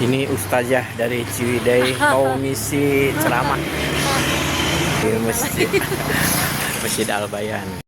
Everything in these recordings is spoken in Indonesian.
Ini ustazah dari Ciwidey mau misi ceramah di Masjid Al-Bayan.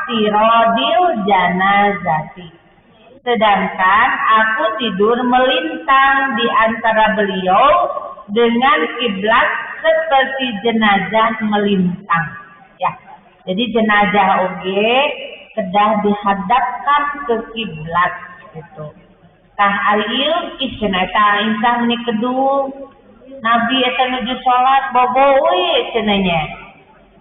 Sirodil janazati. Sedangkan aku tidur melintang di antara beliau dengan kiblat seperti jenazah melintang. Ya, jadi jenazah oge kedah dihadapkan ke kiblat gitu. Tah alieu cenah eta insah ni kedu Nabi eta nuju salat bobo we cenanya.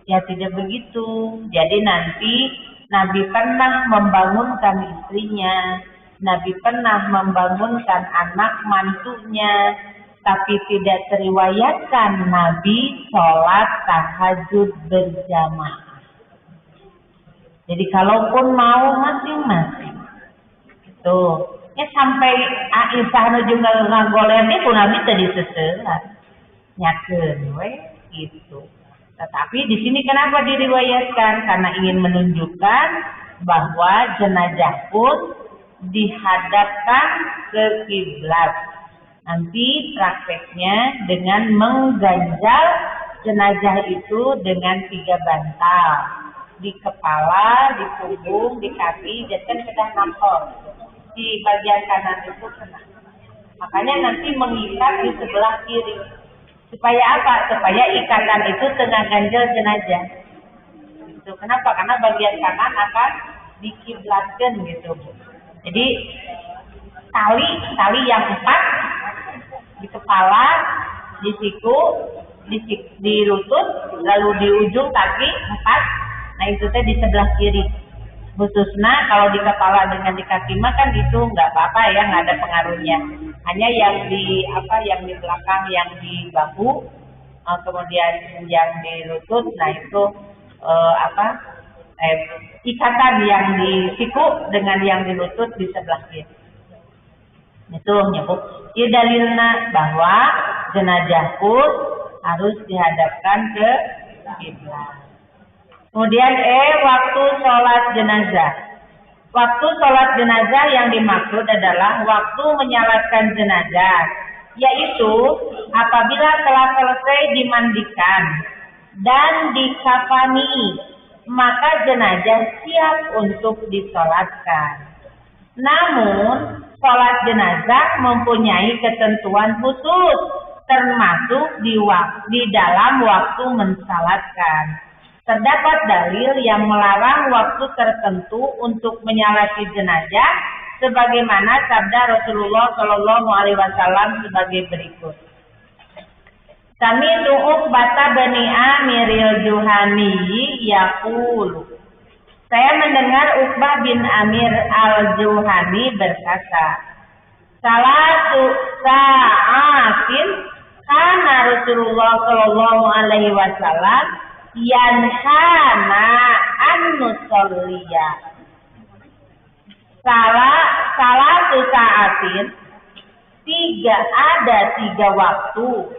Ya tidak begitu. Jadi nanti Nabi pernah membangunkan istrinya, Nabi pernah membangunkan anak mantunya, tapi tidak teriwayatkan Nabi sholat tahajud berjamaah. Jadi kalaupun mau masing-masing, tuh, ya sampai Aisyah nuju ngagoler itu Nabi tadi seselat, nyakeun we gitu. Tetapi di sini kenapa diriwayatkan? Karena ingin menunjukkan bahwa jenazah pun dihadapkan ke kiblat. Nanti prakteknya dengan mengganjal jenazah itu dengan 3 bantal. Di kepala, di punggung, di kaki, jadi sudah nampol. Di bagian kanan itu kena. Makanya nanti mengikat di sebelah kiri. Supaya apa? Supaya ikatan itu tengah ganjel jenazah. Itu kenapa? Karena bagian kanan akan dikiblatkan gitu. Jadi tali yang 4 di kepala, di siku, di lutut, lalu di ujung kaki 4. Nah itu teh di sebelah kiri. Khususnya kalau di kepala dengan di kaki mah kan itu nggak apa-apa ya, nggak ada pengaruhnya. Hanya yang di belakang, yang di bahu, kemudian yang di lutut, nah itu ikatan yang di siku dengan yang di lutut di sebelah kiri. Itu nyebut. Ini dalilnya bahwa jenazah pun harus dihadapkan ke kiblat. Kemudian waktu sholat jenazah. Waktu sholat jenazah yang dimaksud adalah waktu menyalatkan jenazah, yaitu apabila telah selesai dimandikan dan dikafani, maka jenazah siap untuk disolatkan. Namun, sholat jenazah mempunyai ketentuan khusus, termasuk di dalam waktu mensalatkan. Terdapat dalil yang melarang waktu tertentu untuk menyalati jenazah, sebagaimana sabda Rasulullah Shallallahu Alaihi Wasallam sebagai berikut. Kami tu'uk bata bani Amiril Juhani yaqulu. Saya mendengar Uqbah bin Amir al-Juhani berkata, salatu sa'atin kana Rasulullah Shallallahu Alaihi Wasallam yanhana an-nusolliya. Salatu sa'atin, ada tiga waktu.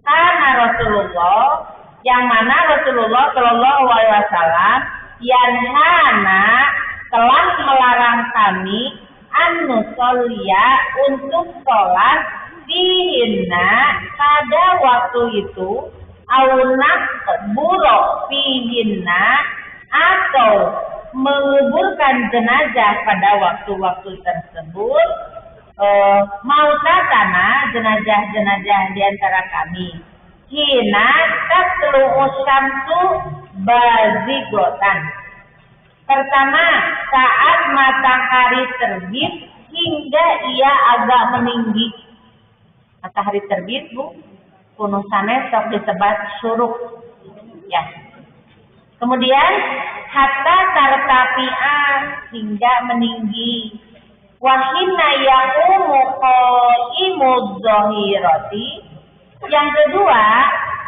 Karena Rasulullah, yang mana Rasulullah Shallallahu Alaihi Wasallam yanhana telah melarang kami an-nusolliya untuk sholat fihinna pada waktu itu, aunak buruk fihinna atau menguburkan jenazah pada waktu-waktu tersebut, mauta tanah jenazah-jenazah di antara kami. Hina tatlu syamsu bazigotan. Pertama, saat matahari terbit hingga ia agak meninggi. Matahari terbit, Bu, kuno sanes sok disebat syuruk. Ya. Kemudian hatta tartafi'an hingga meninggi. Wahina yaqumu qaimud dhahirati. Yang kedua,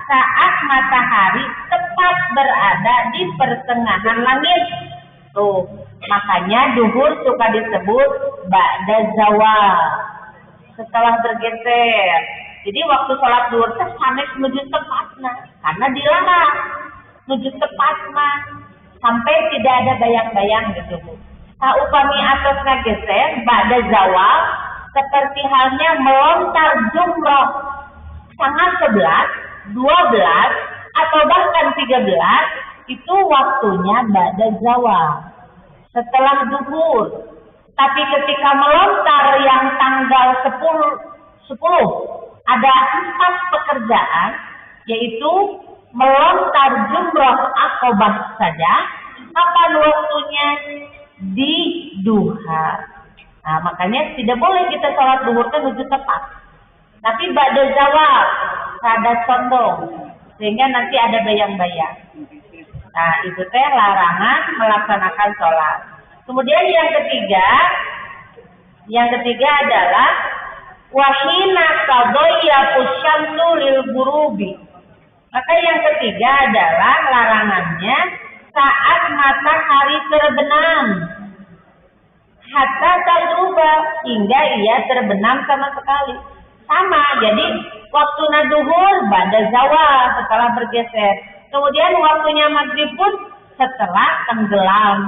saat matahari tepat berada di pertengahan langit. Tuh, makanya duhur suka disebut ba'da zawal. Setelah bergeser. Jadi waktu sholat duhur teh sanes menuju tepatna, karena dilarang menuju tepatna sampai tidak ada bayang-bayang gitu, Bu. Upami atasnya geser ba'da zawal seperti halnya melontar jumroh tanggal 11, 12 atau bahkan 13 itu waktunya ba'da zawal setelah duhur. Tapi ketika melontar yang tanggal 10 ada 4 pekerjaan, yaitu melontar jumroh akobah saja. Kapan waktunya? Di duha. Nah, makanya tidak boleh kita sholat duhur menuju tepat. Tapi ba'da zawal rada condong sehingga nanti ada bayang-bayang. Nah, itu teh larangan melaksanakan sholat. Kemudian yang ketiga adalah wahina qadayya usyamsu lil ghurubi. Maka yang ketiga adalah larangannya saat matahari terbenam. Hatta tagruba hingga ia terbenam sama sekali. Sama, jadi waktu duhur ba'da zawal setelah bergeser. Kemudian waktunya maghrib pun setelah tenggelam.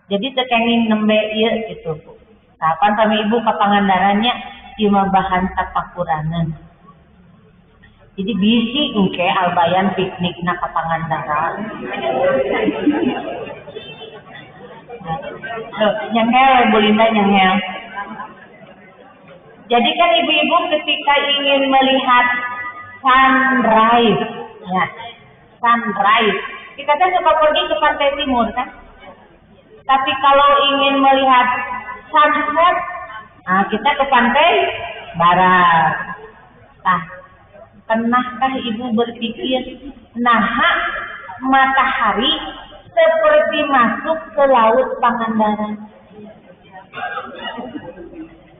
Jadi tekenging nembe ieu gitu, Bu. Kapan kami Ibu ke Pangandarannya cuma bahan tapakuranan. Jadi bisi engke albayan piknik na ke Pangandaran. Nyengel, Bu Linda nyengel. Jadi kan ibu-ibu ketika ingin melihat sunrise, ya, sunrise, kita kan suka pergi ke pantai timur kan. Tapi kalau ingin melihat sunset, nah kita ke pantai barat. Nah, pernahkah ibu berpikir, nah matahari seperti masuk ke laut Pangandaran?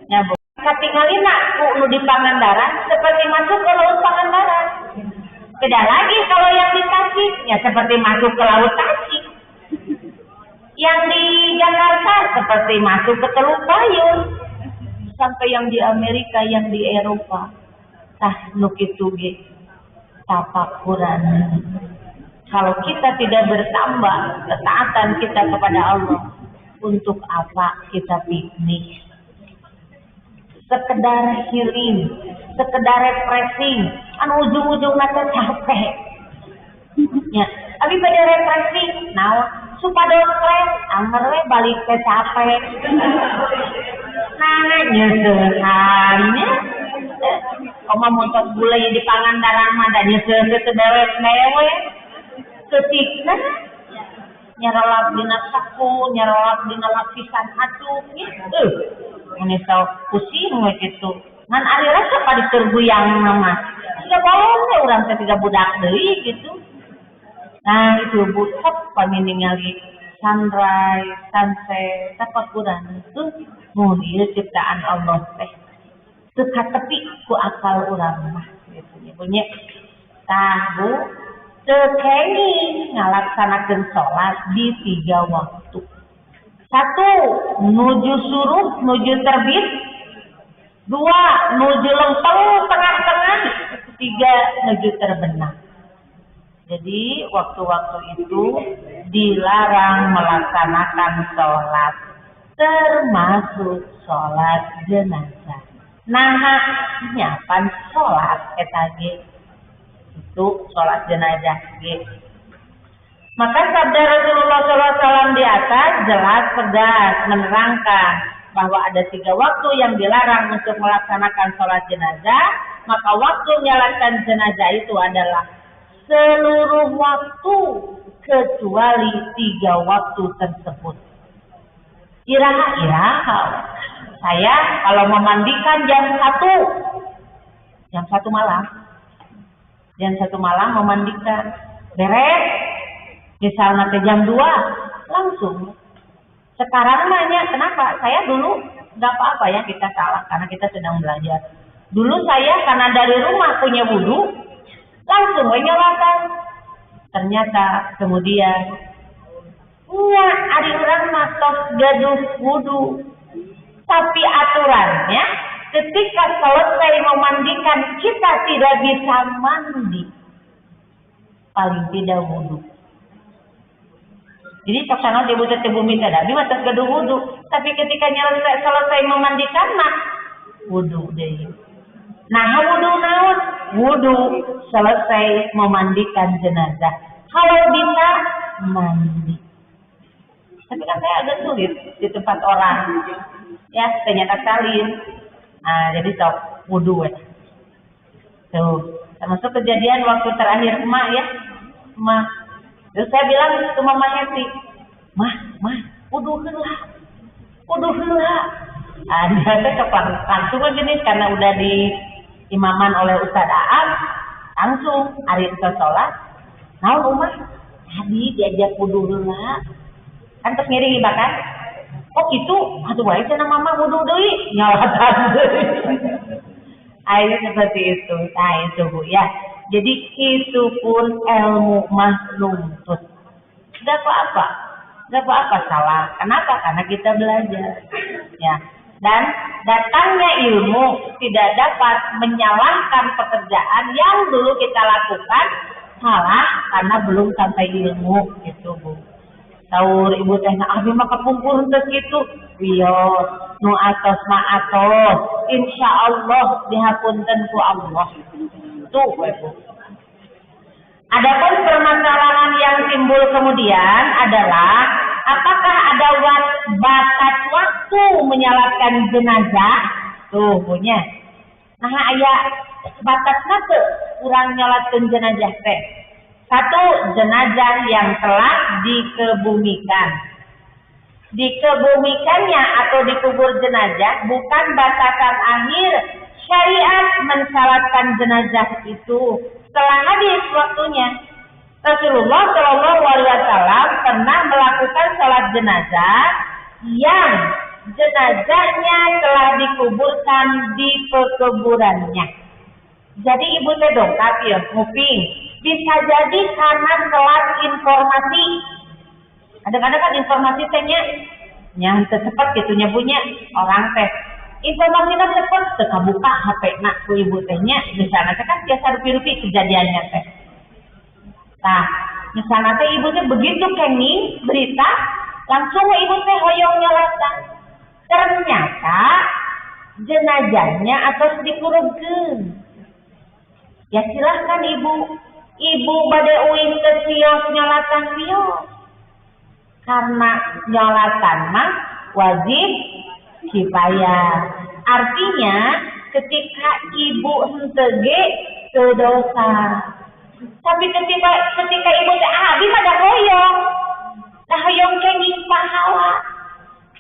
Ya, Bu. Katingalina nu di Pangandaran seperti masuk ke laut Pangandaran. Beda lagi kalau yang di Tasik, ya seperti masuk ke laut Tasik. Yang di Jakarta seperti masuk ke Teluk Payun. Sampai yang di Amerika, yang di Eropa. Nu kitu ge tapakuran. Kalau kita tidak bertambah ketaatan kita kepada Allah, untuk apa kita piknik? Sekedar healing, sekedar refreshing, ujung-ujungnya capek. Ya, tapi pada refreshing, supaya stres, anger balik ke capek. Nyesel harinya, oma montok gulai di Pangandaran mah dan nyesel ke dewek-dewek, ketikna, nyerolak dina saku, nyerolak dina lapisan atuh, gitu. Menyesal pusing gitu. Ngan ari rasa pada terguyang nama. Tidak boleh orang tidak budak deui gitu. Nah itu budak paningali sunrise, sunset, tapakuran itu mun ieu ciptaan Allah teh. Teu katepi ku akal urang mah gitu nya. Bunyi tahu teu kengi ngalaksanakeun salat di 3 waktu. 1, nuju suruh, nuju terbit. 2, nuju lempeng tengah-tengah. 3, nuju terbenam. Jadi waktu-waktu itu dilarang melaksanakan sholat, termasuk sholat jenazah. Nah, nyapan sholat etage itu sholat jenazah. Maka sabda Rasulullah SAW di atas jelas tegas menerangkan bahwa ada 3 waktu yang dilarang untuk melaksanakan sholat jenazah. Maka waktu menyalatkan jenazah itu adalah seluruh waktu kecuali 3 waktu tersebut. Iraha, saya kalau memandikan jam 1 malam, memandikan, beres, misalnya ke jam 2, langsung. Sekarang nanya, kenapa? Saya dulu nggak apa-apa ya, kita salah karena kita sedang belajar. Dulu saya karena dari rumah punya wudu, langsung menyalakan. Ternyata kemudian, ari urang matos gaduh wudu. Tapi aturannya, ketika selesai memandikan, kita tidak bisa mandi. Paling tidak wudu. Jadi saksana di buta bumi tadi matos gaduh wudu. Tapi ketika selesai memandikan, nah wudu deh. Nah wudu naon? Wudu selesai memandikan jenazah. Kalau bisa mandi. Tapi kan saya agak sulit di tempat orang. Ya, ternyata salin. Nah, jadi sok wudu ya. Tuh, termasuk kejadian waktu terakhir emak ya. Emak. Terus saya bilang ke Mama Heti, Mah, wudu heula. Ah, dia teh langsung gini karena udah diimaman oleh Ustaz Aam, langsung hari itu sholat. Naon Umar? Tadi diajak wudu heula. Kan terus ngiringi bahkan. Oh gitu, atuh wae cenah mama wudu deui, nyalatan deui. Ayo seperti itu, itu Bu ya. Jadi itu pun ilmu luntut. Enggak apa-apa salah. Kenapa? Karena kita belajar. Ya. Dan datangnya ilmu tidak dapat menyalahkan pekerjaan yang dulu kita lakukan salah karena belum sampai ilmu gitu Bu. Saur ibu teh abi mah kapungkur teh kitu. Wios nu atos mah atos. Insyaallah dihapunten ku Allah. Tuh Bu. Adapun permasalahan yang timbul kemudian adalah apakah ada batas waktu menyalatkan jenazah? Tuh punya. Nah aya batasna teu urang nyalatkeun jenazah teh. 1, jenazah yang telah dikebumikan. Dikebumikannya atau dikubur jenazah bukan batasan akhir syariat mensalatkan jenazah itu. Setelah habis waktunya, Rasulullah Shallallahu Alaihi Wasallam pernah melakukan salat jenazah yang jenazahnya telah dikuburkan di pekuburannya. Jadi ibu teh dongkap ya, nguping. Bisa jadi karena telat informasi. Kadang-kadang kan informasi tehnya yang cepat gitunya punya orang teh. Informasinya cepat terbuka HP nak ku ibu tehnya. Misalnya kan biasa rupi-rupi kejadiannya teh. Nah, misalnya teh ibu teh begitu kenging berita, langsung ibu teh hoyong nyalakan. Ternyata jenazahnya atas dikurungkeun. Ya silahkan ibu bade uing ke kios nyalatan kios. Karena nyalatan mah wajib kifayah. Artinya ketika ibu henteu ge teu dosa. Tapi ketika ibu teh abi mah da hoyong. Da hoyong kenging pahala.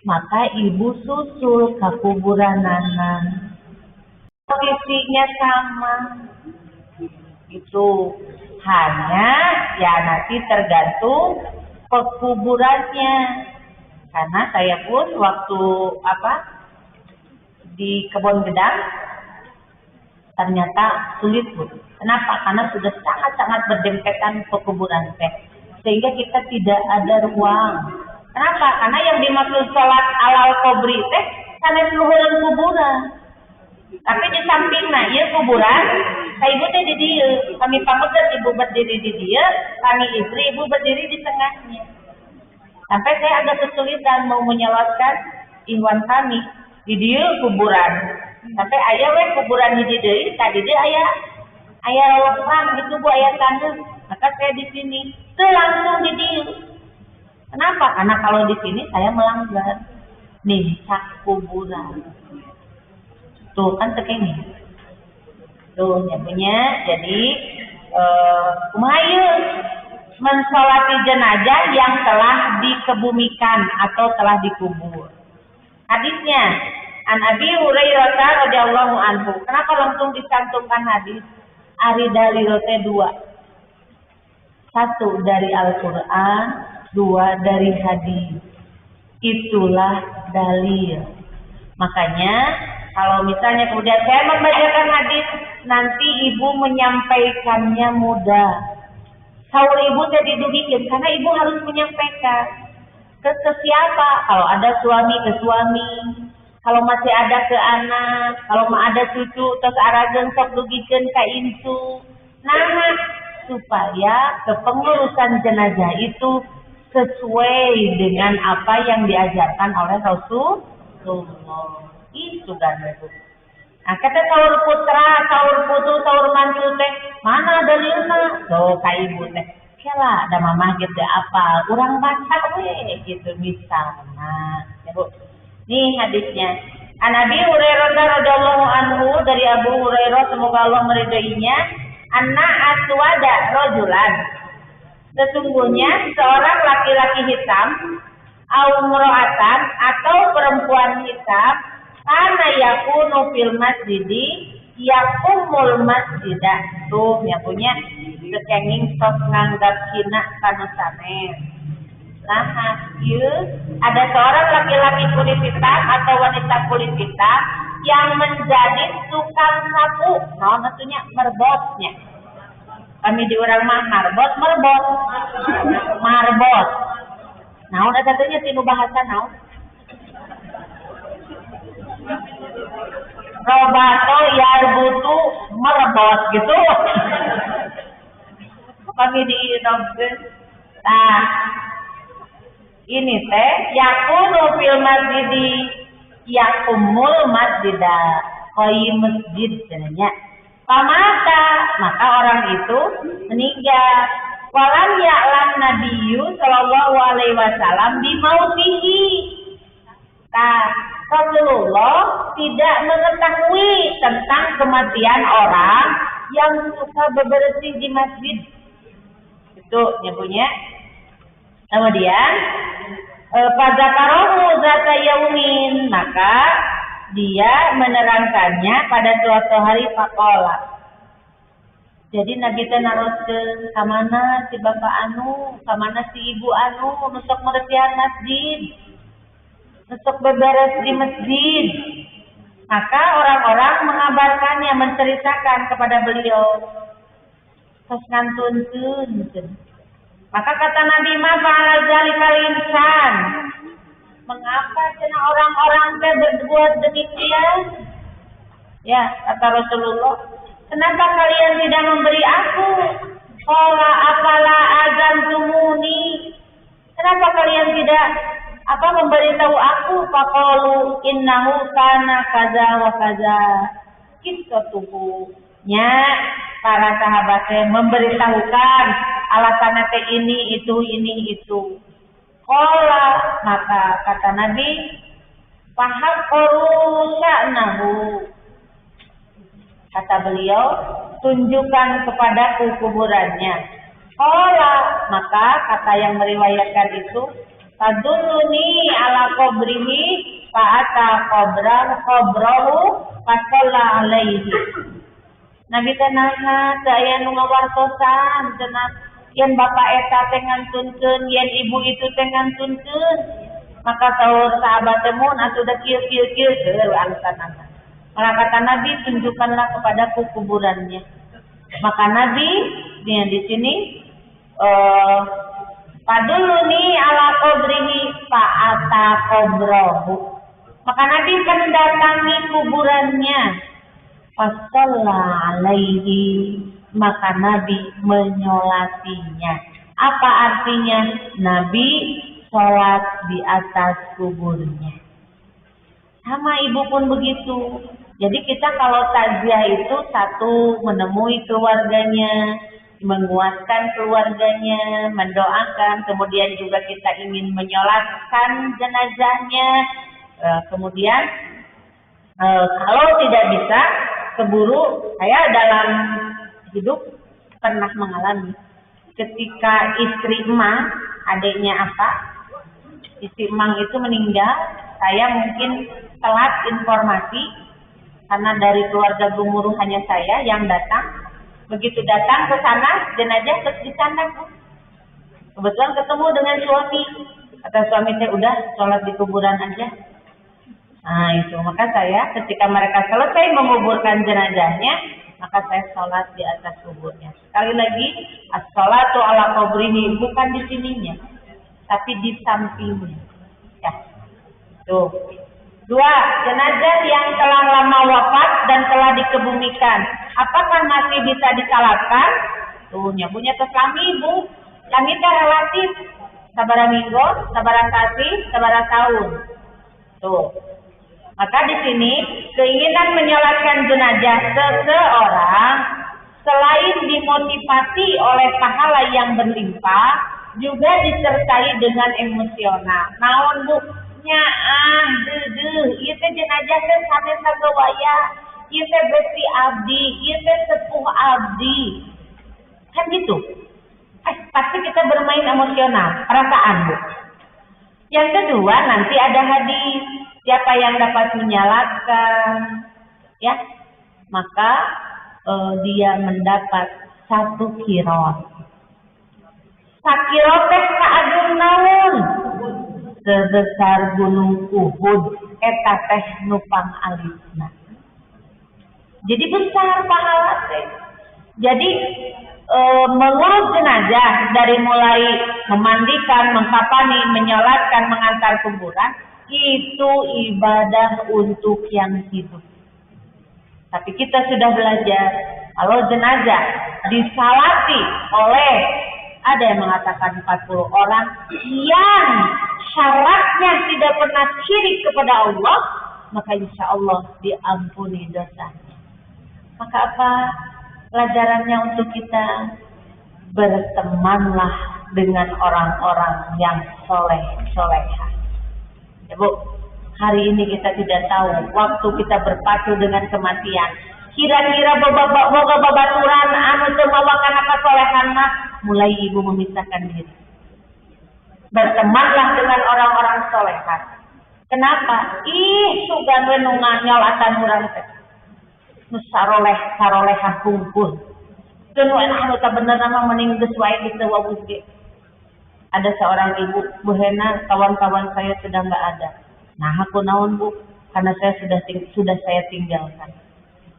Maka ibu susul ka kuburanana. Posisinya sama. Itu hanya ya nanti tergantung pekuburannya. Karena saya pun waktu di Kebon Gedang ternyata sulit Bu. Kenapa? Karena sudah sangat-sangat berdempetan pekuburan teh. Sehingga kita tidak ada ruang. Kenapa? Karena yang dimaksud sholat alal kubri teh karena luhureun kuburan. Tapi di sampingna ieu kuburan, saya ibu teh di dieu. Kami pamegat ibu berdiri di dieu, kami istri ibu berdiri di tengahnya. Sampai saya agak kesulitan mau menyelatkan ikhwan kami di dieu kuburan. Sampai aya we kuburan hiji deui, tadi dia aya lolopang gitu Bu, aya taneuh. Maka saya di sini. langsung di dieu. Kenapa? Karena kalau di sini saya melanggar nimsak kuburan. Tuh kan tekengnya. Tuh nyampunya. Jadi kumaha mensolati jenazah yang telah dikebumikan atau telah dikubur. Hadisnya An Abi Hurairah radhiyallahu anhu. Kenapa langsung dicantumkan hadis? Ari dalil teh dua. Satu dari Al-Qur'an, dua dari hadis. Itulah dalil. Makanya kalau misalnya kemudian saya membacakan hadis, nanti ibu menyampaikannya mudah. Saur ibu teh didugikeun karena ibu harus menyampaikan ke siapa? Kalau ada suami ke suami, kalau masih ada ke anak, kalau mah ada cucu terus arageun sok dugikeun ka incu. Nah, supaya kepengurusan jenazah itu sesuai dengan apa yang diajarkan oleh Rasulullah. Itu kan itu. Nah, kata saur putra, saur putu, saur mantu teh, mana dalilna? Tuh ka ibu teh. Kela, ada mamah gitu apa? Urang baca we gitu misalnya. Ya, Bu. Nih hadisnya. An Abi Hurairah radhiyallahu anhu, dari Abu Hurairah semoga Allah meridainya, anna aswada rajulan. Sesungguhnya seorang laki-laki hitam, au mro'atan atau perempuan hitam, karena yakunu fil masjidi yakumul masjidah. Tuh yang punya kekenging sok nganggap hina kana sanes. Nah, ada seorang laki-laki kulit hitam atau wanita kulit hitam yang menjadi tukang sapu. Nah, maksudnya merbotnya. Kami di orang mah marbot. Naon eta teh nya tinu bahasa naon? Robato yarbutu merbot gitu. Kami di Indonesia. Nah, ini teh yakunu fil masjidi yakumul masjidah. Koi masjid sebenarnya. Pamata, maka orang itu meninggal. Walam ya'lam Nabiyyu sallallahu alaihi wasallam bimautihi. Nah, Rasulullah tidak mengetahui tentang kematian orang yang suka bebersih di masjid. Itu nyebutnya. Kemudian pada karomu zata yaumin, maka dia menerangkannya pada suatu hari faqala. Jadi Nabi teh naroskeun ka mana si bapak anu, ka mana si ibu anu nusok meresihan masjid. Nusok beberes di masjid. Maka orang-orang mengabarkannya, menceritakan kepada beliau. Terus ngantunkeun. Maka kata Nabi mah fa'ala zalikal insan. Mengapa cenah orang-orang teh berbuat demikian? Ya, kata Rasulullah, kenapa kalian tidak memberi aku? Qala afala azantumuni? Kenapa kalian tidak memberitahu aku? Faqalu innahu kana kaza wa kaza. Kisatunya para sahabatnya memberitahukan alasannya teh ini itu. Qala, maka kata Nabi, fahaqqaru sya'nahu. Kata beliau, tunjukkan kepadaku kuburannya. Qala, maka kata yang meriwayatkan itu, tadulluni ala qabrihi fa'ata qabrahu fasalla alaihi. Nabi teh naha teu aya nu ngawartosan cenah yen bapak eta teh ngantunkeun, yen ibu itu teh ngantunkeun. Maka saur sahabat teh mun atuh da kieu teu alasanna. Maka kata Nabi, tunjukkanlah kepadaku kuburannya. Maka Nabi di sini paduluni ala qabrihi fa'ata qabrahu. Maka Nabi mendatangi kuburannya. Fasalla alaihi, maka Nabi menyolatinya. Apa artinya? Nabi sholat di atas kuburnya. Sama ibu pun begitu. Jadi kita kalau takziah itu satu menemui keluarganya, menguatkan keluarganya, mendoakan, kemudian juga kita ingin menyolatkan jenazahnya, kemudian kalau tidak bisa, keburu saya dalam hidup pernah mengalami ketika istri emang, adiknya apa, istri emang itu meninggal, saya mungkin telat informasi karena dari keluarga gemuruh hanya saya yang datang. Begitu datang ke sana, jenazah terus disandang. Kebetulan ketemu dengan suami. Kata suami saya, udah sholat di kuburan aja. Nah itu, maka saya ketika mereka selesai menguburkan jenazahnya, maka saya sholat di atas kuburnya. Sekali lagi, as-sholatu ala qabrihi, bukan di sininya, tapi di sampingnya. Ya, tuh. 2. Jenazah yang telah lama wafat dan telah dikebumikan, apakah masih bisa disalatkan? Tuh, nyabunya ke suami, Bu. Kami relatif. Sabara minggu, sabara kasih, sabara tahun. Tuh. Maka di sini keinginan menyolatkan jenazah seseorang selain dimotivasi oleh pahala yang berlimpah, juga disertai dengan emosional. Naon Bu? Nyaah, ieu teh jenazah teh sane sagawaya, ieu teh besti abdi, ieu teh sepuh abdi. Kan gitu. Pasti kita bermain emosional, perasaan Bu. Yang kedua, nanti ada hadis, siapa yang dapat menyalatkan, ya, maka dia mendapat 1 kirot. Sakirot teh kaagung naon? Sebesar gunung Uhud, eta teh nupang alisna. Jadi besar pahala teh. Jadi mengurus jenazah dari mulai memandikan, mengkafani, menyolatkan, mengantar kuburan, itu ibadah untuk yang hidup. Tapi kita sudah belajar kalau jenazah disalati oleh, ada yang mengatakan 40 orang yang syaratnya tidak pernah syirik kepada Allah, maka insya Allah diampuni dosanya. Maka apa pelajarannya untuk kita? Bertemanlah dengan orang-orang yang soleh-solehah. Ya Bu, hari ini kita tidak tahu waktu kita berpacu dengan kematian. Kira-kira boga babaturan anu teu mawakan kasolehan mah, mulai ibu memisahkan diri. Bertemanlah dengan orang-orang solehan. Kenapa? Sugan we nu nganyolatan urang teh. Nu saroleh hungkul. Teu nu anu teh bener mah mending geus wae kitu wawus ge. Ada seorang ibu, Bu Hena, kawan-kawan saya sudah enggak ada. Nah, aku naon Bu? Karena saya sudah saya tinggalkan.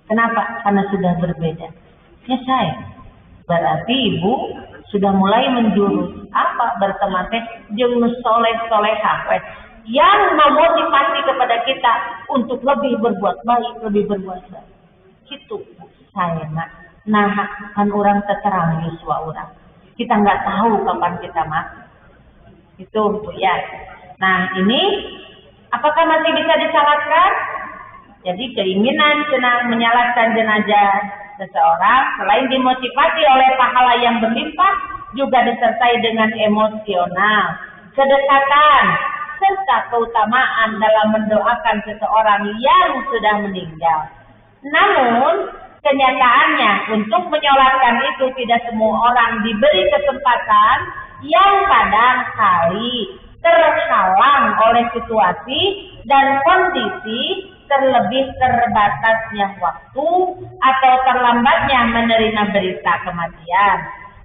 Kenapa? Karena sudah berbeda. Ya saya. Berarti ibu sudah mulai menjurus apa berteman teh jeung nu soleh-solehah yang memotivasi kepada kita untuk lebih berbuat baik, lebih berbuat baik. Kitu saya nah kan orang terterang yuswa orang. Kita nggak tahu kapan kita mati. Itu Bu ya. Nah, ini apakah masih bisa disalatkan? Jadi keinginan menyalatkan jenazah seseorang selain dimotivasi oleh pahala yang berlimpah, juga disertai dengan emosional, kedekatan, serta keutamaan dalam mendoakan seseorang yang sudah meninggal. Namun, kenyataannya untuk menyolatkan itu tidak semua orang diberi kesempatan, yang kadang-kali terhalang oleh situasi dan kondisi, terlebih terbatasnya waktu atau terlambatnya menerima berita kematian.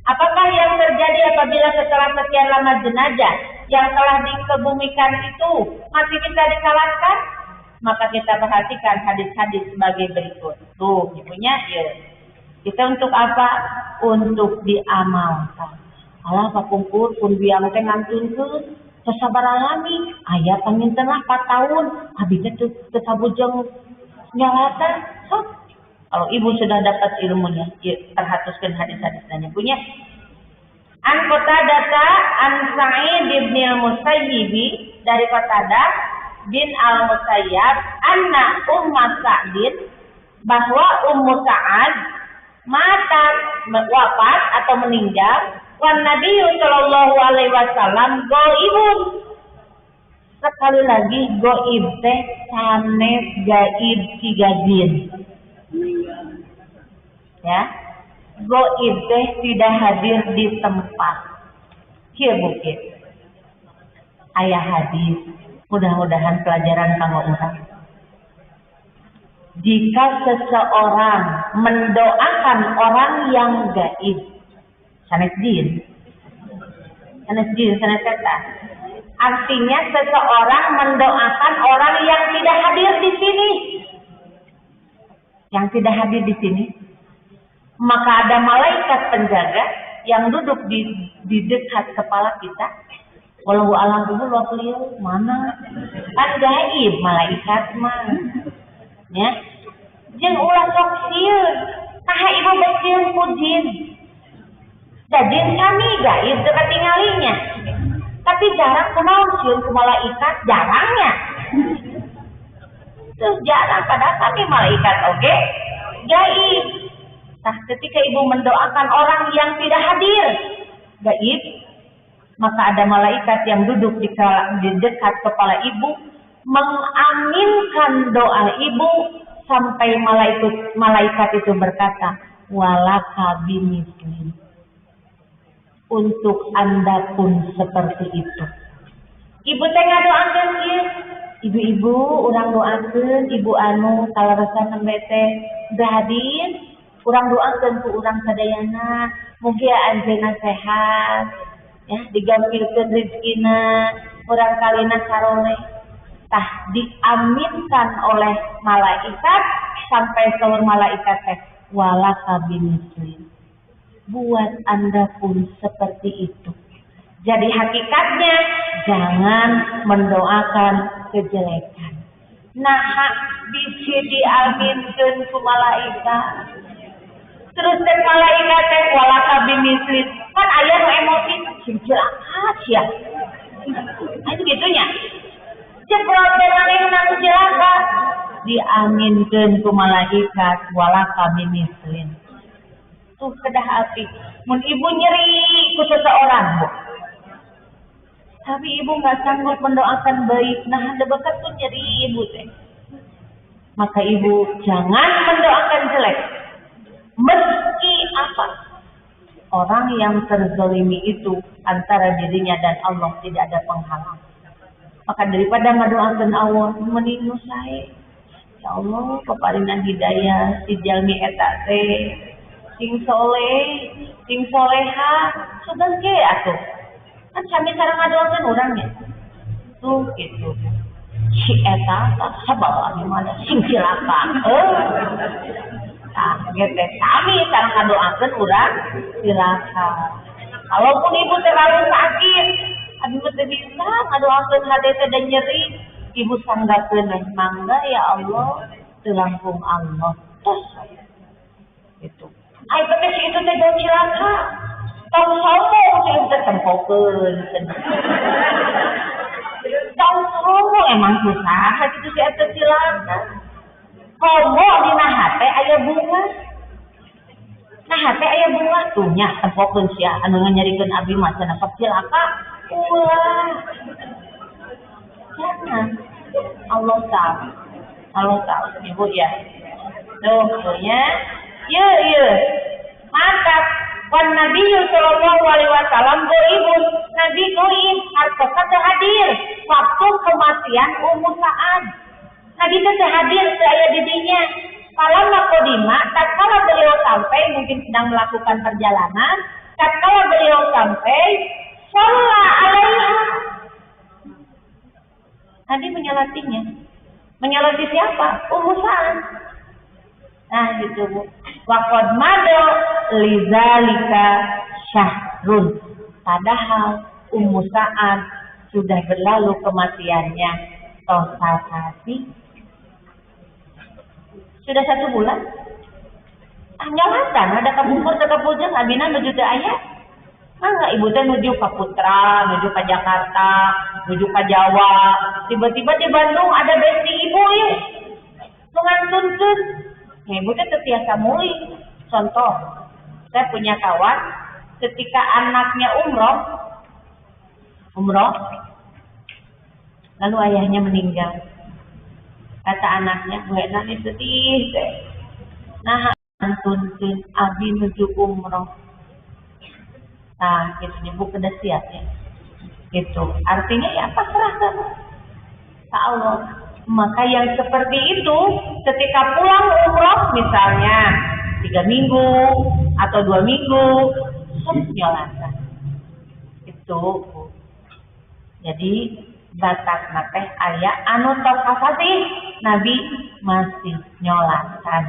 Apakah yang terjadi apabila setelah sekian lama jenazah yang telah dikebumikan itu masih bisa disalatkan? Maka kita perhatikan hadis-hadis sebagai berikut. Tuh, ibunya ya. Kita untuk apa? Untuk diamalkan. Allah pakumpul pun biang teh ngantunkeun sasabaralami aya pangintenah 4 tahun habisnya kesabujeng nyalatan. Kalau ibu sudah dapat ilmunya, ya, perhatikan hadis-hadis nanya punya. An Qatadah an Sa'id bin al-Musayyib, dari Qatadah bin al-Musayyab, anna Ummu Sa'din, bahwa Ummu Sa'ad mata wafat atau meninggal, wan Nabi sallallahu alaihi wasallam ghaibun. Sekali lagi gaib teh sanes gaib cigajin. Ya. Gaib teh tidak hadir di tempat. Kieu bukit. Aya hadis, mudah-mudahan pelajaran kanggo urang. Jika seseorang mendoakan orang yang gaib, sanes jin, sanes setan. Artinya seseorang mendoakan orang yang tidak hadir di sini. Yang tidak hadir di sini, maka ada malaikat penjaga yang duduk di dekat kepala kita. Walau alam dulu beliau mana? Kan gaib malaikat mah. Ya. Jeung ulah sok sieun. Nah ibu bersieun ku jin. Da jin kami gaib teu katinggalinya. Tapi jarang kunaon sieun ku malaikat jarangnya. Terus jarang padahal kami malaikat oge gaib. Nah, ketika ibu mendoakan orang yang tidak hadir gaib, maka ada malaikat yang duduk di dekat kepala ibu mengaminkan doa ibu sampai malaikat itu berkata, walaka bimisli. Untuk Anda pun seperti itu. Ibu teh ngadoakeun ieu. Ibu-ibu urang doakeun ibu anu kalaresan nembe teh hadir, urang doakeun ku urang sadayana mugi anjeunna sehat, ya digampilkeun rezekina, urang kalina saroleh. Tah diaminkan oleh malaikat sampai saur malaikat teh walaka bimisli. Buat Anda pun seperti itu. Jadi hakikatnya jangan mendoakan kejelekan. Nah, bisi diaminkeun ku malaikat. Terus teh malaikat teh walaka bimisli. Kan aya nu emosi sing cilaka sia. Itu gitunya. Ceprot denganna nu cilaka diaminkeun ku malaikat walaka bimisli. Tuh kedah hati. Mun ibu nyeri ku seseorang, Bu. Tapi ibu nggak sanggup mendoakan baik. Nah, ada bekas tuh nyeri ibu teh. Maka ibu jangan mendoakan jelek. Meski apa? Orang yang terzalimi itu antara dirinya dan Allah tidak ada penghalang. Maka daripada ngadoakeun Allah, mending nu sae. Ya Allah, paparingan hidayah si jalmi eta teh. Sing soleh, sing soleha, sugan ge atuh. Kan sami sareng ngadoakeun urangnya. Tuh gitu. Si eta sabala gimana sing cilaka. Nah, gitu kami sareng ngadoakeun urang cilaka. Kalaupun ibu terlalu sakit, abi teu bisa ngadoakeun hade teh da nyeri, ibu sanggakeun mangga ya Allah, teu langkung Allah. Terus gitu. Ai teh si itu teh cilaka. Tong sombong sih teh tempokeun. Tong sombong emang susah kitu si eta cilaka. Homo dina hate aya bunga. Nah hate aya bunga tuh nya tempokeun sia anu nyarikeun abdi mah cenah sok cilaka. Ulah. Jangan. Allah tahu. Allah tahu ibu ya. Tuh ya. Iya. Maka wan Nabi sallallahu alaihi wasallam ghaibun. Nabi ghaib hartosa teu hadir waktu kematian Ummu Sa'ad. Nabi teu hadir teu aya di dinya. Falamma qadima tatkala beliau sampai mungkin sedang melakukan perjalanan, tatkala beliau sampai shalla alaiha. Nabi menyolatinya. Menyolati siapa? Ummu Sa'ad. Nah gitu Bu. Waqad mado lidzalika syahrun. Padahal Ummu Sa'ad sudah berlalu kematiannya tosasasi. Sudah 1 bulan. Nyolatan ada kabungkur teu kapujeng abina nuju teu aya. Mangga ibu teh nuju ka Putra, nuju ka Jakarta, nuju ka Jawa. Tiba-tiba di Bandung ada besti ibu ieu. Nu ngantunkeun. Ibu teh teu tiasa muling. Contoh, saya punya kawan ketika anaknya umroh, lalu ayahnya meninggal. Kata anaknya, "Bu Ena ini sedih teh. Nah, tuntun abi menuju umroh." Nah, gitu ibu kedah siap ya. Gitu. Artinya ya pasrah kan ke Allah. Maka yang seperti itu ketika pulang umroh misalnya 3 minggu atau 2 minggu, nyolatan. Itu. Jadi batas teh aya anu tos sih Nabi masih nyolatan.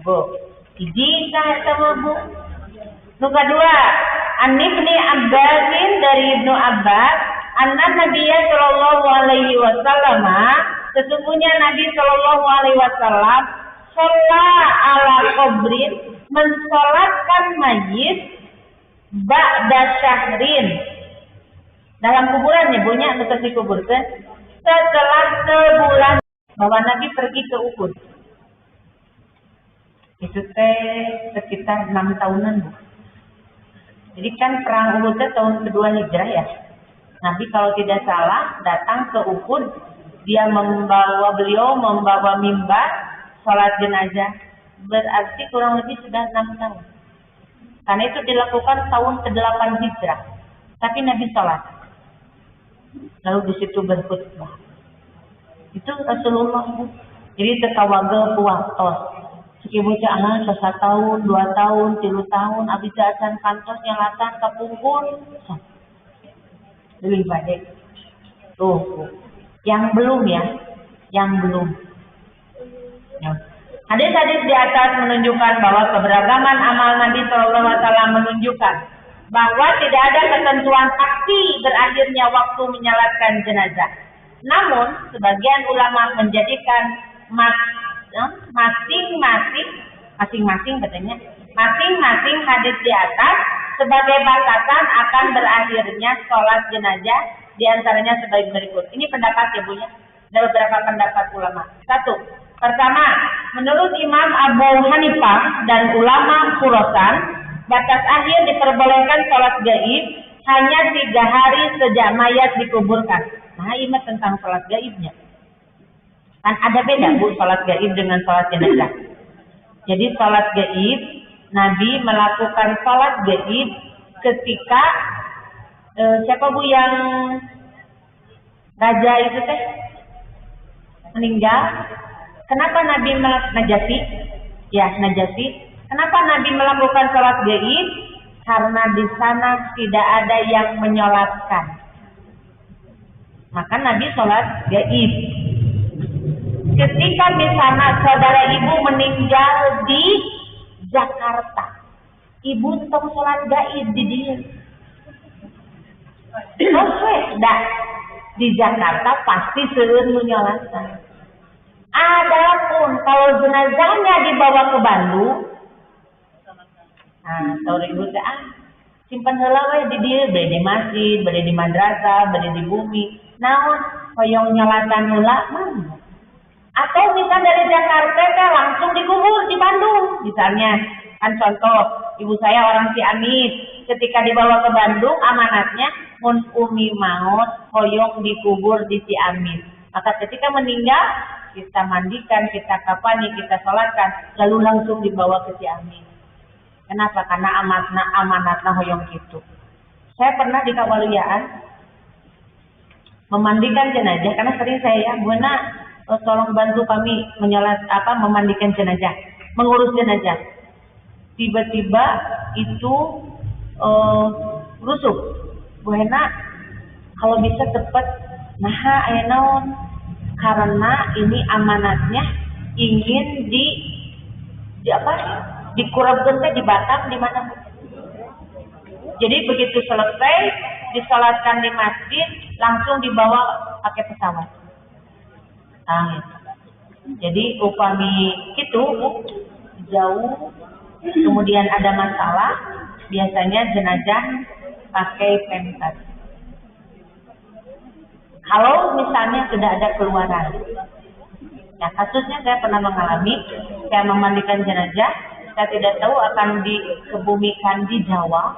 Bu. Hiji eta mah Bu. Nu kadua, An Ibnu Abbasin dari Ibnu Abbas, anna Nabiyya sallallahu alaihi wasallam, sesungguhnya Nabi sallallahu alaihi wasallam sholat ala qabrin, mensolatkan mayit ba'da syahrin. Dalam kuburan nyebutnya anu geus dikuburkeun setelah sebulan bahwa Nabi pergi ke Uhud. Itu teh sekitar 6 tahunan Bu. Jadi kan perang Uhud tahun kedua Hijrah ya. Nabi kalau tidak salah datang ke Uhud, beliau membawa mimbar, sholat jenazah. Berarti kurang lebih sudah 6 tahun. Karena itu dilakukan tahun ke-8 Hijrah. Tapi Nabi sholat. Lalu di situ berkhutbah. Itu Rasulullah. Jadi tekawaga puaktos. Sekibu jangan 1 tahun, 2 tahun, 3 tahun, abis jajan kantos nyalatan kapungkur. Lebih baik. Tuh. Yang belum ya. Ya. Hadis-hadis di atas menunjukkan bahwa keberagaman amal Nabi Shallallahu Alaihi Wasallam menunjukkan bahwa tidak ada ketentuan pasti berakhirnya waktu menyalatkan jenazah. Namun, sebagian ulama menjadikan masing-masing hadis di atas sebagai batasan akan berakhirnya sholat jenazah, diantaranya sebagai berikut. Ini pendapat ya Bu ya. Ada beberapa pendapat ulama. 1. Pertama, menurut Imam Abu Hanifah dan ulama Khurasan, batas akhir diperbolehkan sholat gaib hanya 3 hari sejak mayat dikuburkan. Nah, ini tentang sholat gaibnya. Kan ada beda Bu sholat gaib dengan sholat jenazah. Jadi sholat gaib, Nabi melakukan sholat gaib ketika siapa Bu yang raja itu teh meninggal. Kenapa Nabi Najasyi? Ya, Najasyi. Kenapa Nabi melakukan sholat gaib? Karena di sana tidak ada yang menyolatkan. Maka Nabi sholat gaib. Ketika di sana saudara ibu meninggal di Jakarta, ibu tong sholat gaib di dia. Di Jakarta pasti seueur menyolatkan. Adapun kalau jenazahnya dibawa ke Bandung, nah, saudara ibu teh simpan heula we di dieu, bade di masjid, bade di madrasah, bade di bumi. Naon hoyong nyolatan heula mah. Atau misal dari Jakarta teh langsung dikubur di Bandung. Misalnya, kan contoh, ibu saya orang Ciamis, ketika dibawa ke Bandung amanatnya mun umi maut hoyong dikubur di Ciamis. Maka ketika meninggal kita mandikan, kita kafani, kita sholatkan, lalu langsung dibawa ke Ciamis. Kenapa? Karena amanatna hoyong gitu. Saya pernah di Kawaluyaan memandikan jenazah, karena sering saya, Bu Ena, tolong bantu kami memandikan jenazah, mengurus jenazah. Tiba-tiba itu rusuk. Bu Ena, kalau bisa cepat, aya naon? Karena ini amanatnya ingin dikurabkeun teh di Batam di mana. Jadi begitu selesai disalatkan di masjid, langsung dibawa pakai pesawat. Nah, jadi upami itu jauh, kemudian ada masalah, biasanya jenazah pakai pemkat. Kalau misalnya sudah ada keluaran, ya kasusnya saya pernah mengalami, saya memandikan jenazah, kita tidak tahu akan dikebumikan di Jawa.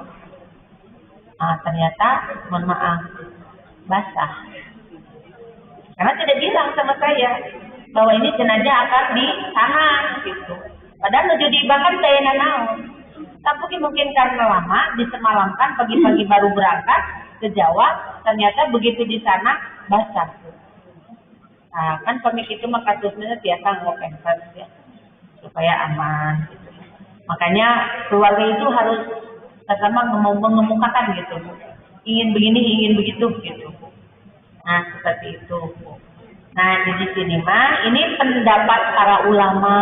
Nah, ternyata mohon maaf basah. Karena tidak bilang sama saya bahwa ini jenazah akan di sana gitu. Padahal nuju dibakar saya naon. Tapi mungkin karena lama disemalamkan, pagi-pagi baru berangkat ke Jawa, ternyata begitu di sana basah. Nah, kan pemik itu mah kasusnya biasa ngopenser ya, supaya aman gitu. Makanya keluarga itu harus sama mengemukakan gitu, ingin begini, ingin begitu gitu. Nah, seperti itu. Nah, di sini mah ini pendapat para ulama,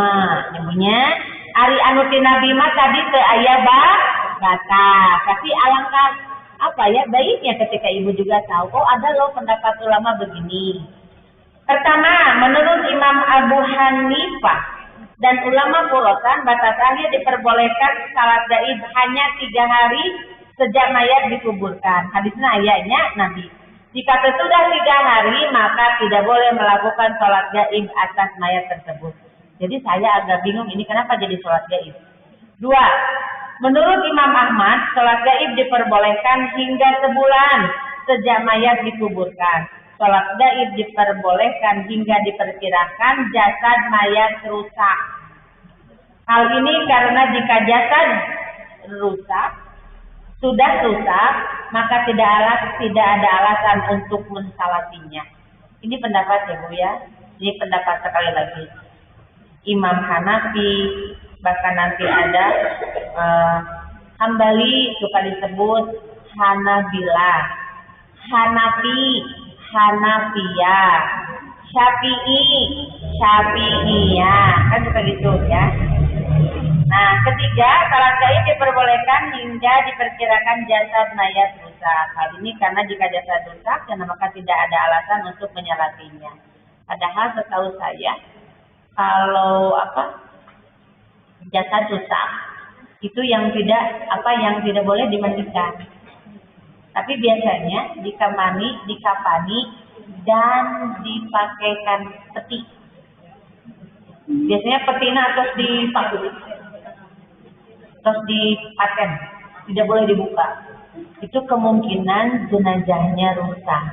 nyebutnya ari anu ti Nabi mah tadi teu aya bata. Tapi alangkah apa ya baiknya ketika ibu juga tahu, oh ada loh pendapat ulama begini. Pertama, menurut Imam Abu Hanifah dan ulama Khurasan, batas akhir diperbolehkan salat gaib hanya 3 hari sejak mayat dikuburkan. Hadisnya ayatnya Nabi. Jika sesudah 3 hari, maka tidak boleh melakukan salat gaib atas mayat tersebut. Jadi saya agak bingung ini kenapa jadi salat gaib. 2. Menurut Imam Ahmad, salat gaib diperbolehkan hingga sebulan sejak mayat dikuburkan. Salat gaib diperbolehkan hingga diperkirakan jasad mayat rusak. Hal ini karena jika jasad sudah rusak, maka tidak ada alasan untuk mensalatinya. Ini pendapat ya Bu ya. Ini pendapat sekali lagi. Imam Hanafi, bahkan nanti ada Hambali suka disebut Hanabilah, Hanafi, Hanafiyah, Syafi'iyah, kan suka gitu ya. Nah, ketiga, salat gaib diperbolehkan hingga diperkirakan jasad mayat rusak. Hal ini karena jika jasad rusak, maka tidak ada alasan untuk menyalatinya. Padahal setahu saya, kalau jasad rusak itu yang tidak boleh dimandikan. Tapi biasanya dikafani dan dipakaikan peti. Biasanya petina terus dipaku, terus dipaten, tidak boleh dibuka. Itu kemungkinan jenazahnya rusak,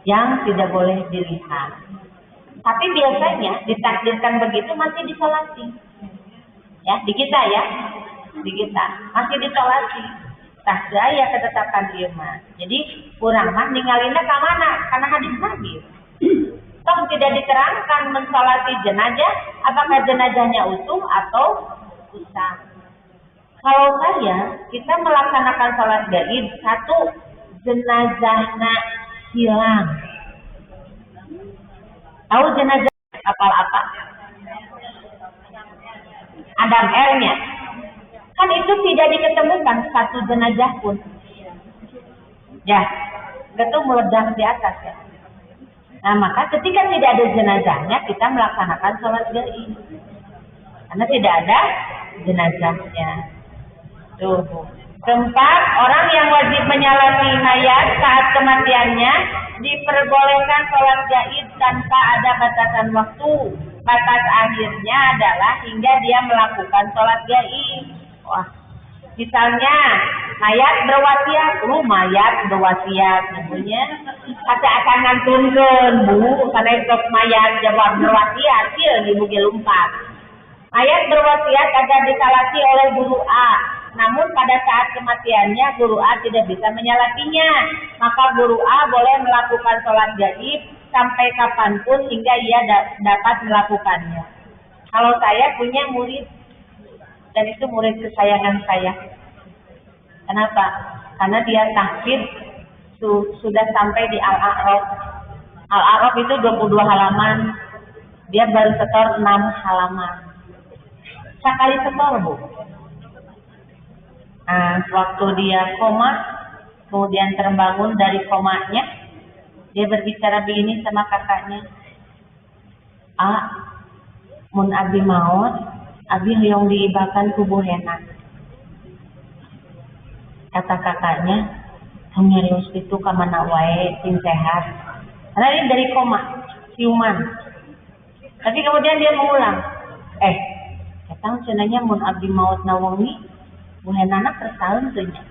yang tidak boleh dilihat. Tapi biasanya ditakdirkan begitu masih disolati. Ya, di kita masih disolati. Tah saya ketetapan ieu mah. Jadi urang mah ningalina ka mana? Karena hadis Nabi. Toh tidak diterangkan mensolati jenazah, apakah jenazahnya utuh atau rusak. Kalau kita melaksanakan salat gaib, 1 jenazahnya hilang. Tahu jenazah kapal apa? Adam R-nya. Kan itu tidak diketemukan 1 jenazah pun. Ya, itu meledak di atas ya. Nah, maka ketika tidak ada jenazahnya, kita melaksanakan sholat gaib. Karena tidak ada jenazahnya. Tuh. Keempat, orang yang wajib menyalati mayat saat kematiannya diperbolehkan sholat gaib tanpa ada batasan waktu. Batas akhirnya adalah hingga dia melakukan sholat gaib. Wah, misalnya mayat berwasiat namanya kata akan ngantunkeun Bu karena sok mayat jawab berwasiat ieu dibuge lumpat. Mayat berwasiat agar disalati oleh guru A, namun pada saat kematiannya guru A tidak bisa menyalatinya, maka guru A boleh melakukan sholat gaib sampai kapanpun hingga ia dapat melakukannya. Kalau saya punya murid, dan itu murid kesayangan saya. Kenapa? Karena dia tahfidz sudah sampai di Al-A'raf. Al-A'raf itu 22 halaman. Dia baru setor 6 halaman. Sekali setor, Bu. Nah, waktu dia koma, kemudian terbangun dari komanya, dia berbicara begini sama kakaknya. Mun abi maot, abi hoyong diibakan kubu henna. Kata kakaknya, nyarios itu kamana wae, ting sehat. Karena ini dari koma, siuman. Tapi kemudian dia mengulang, Tahun cenanya mun abdi maut nawangi buhenana persaun teh nya.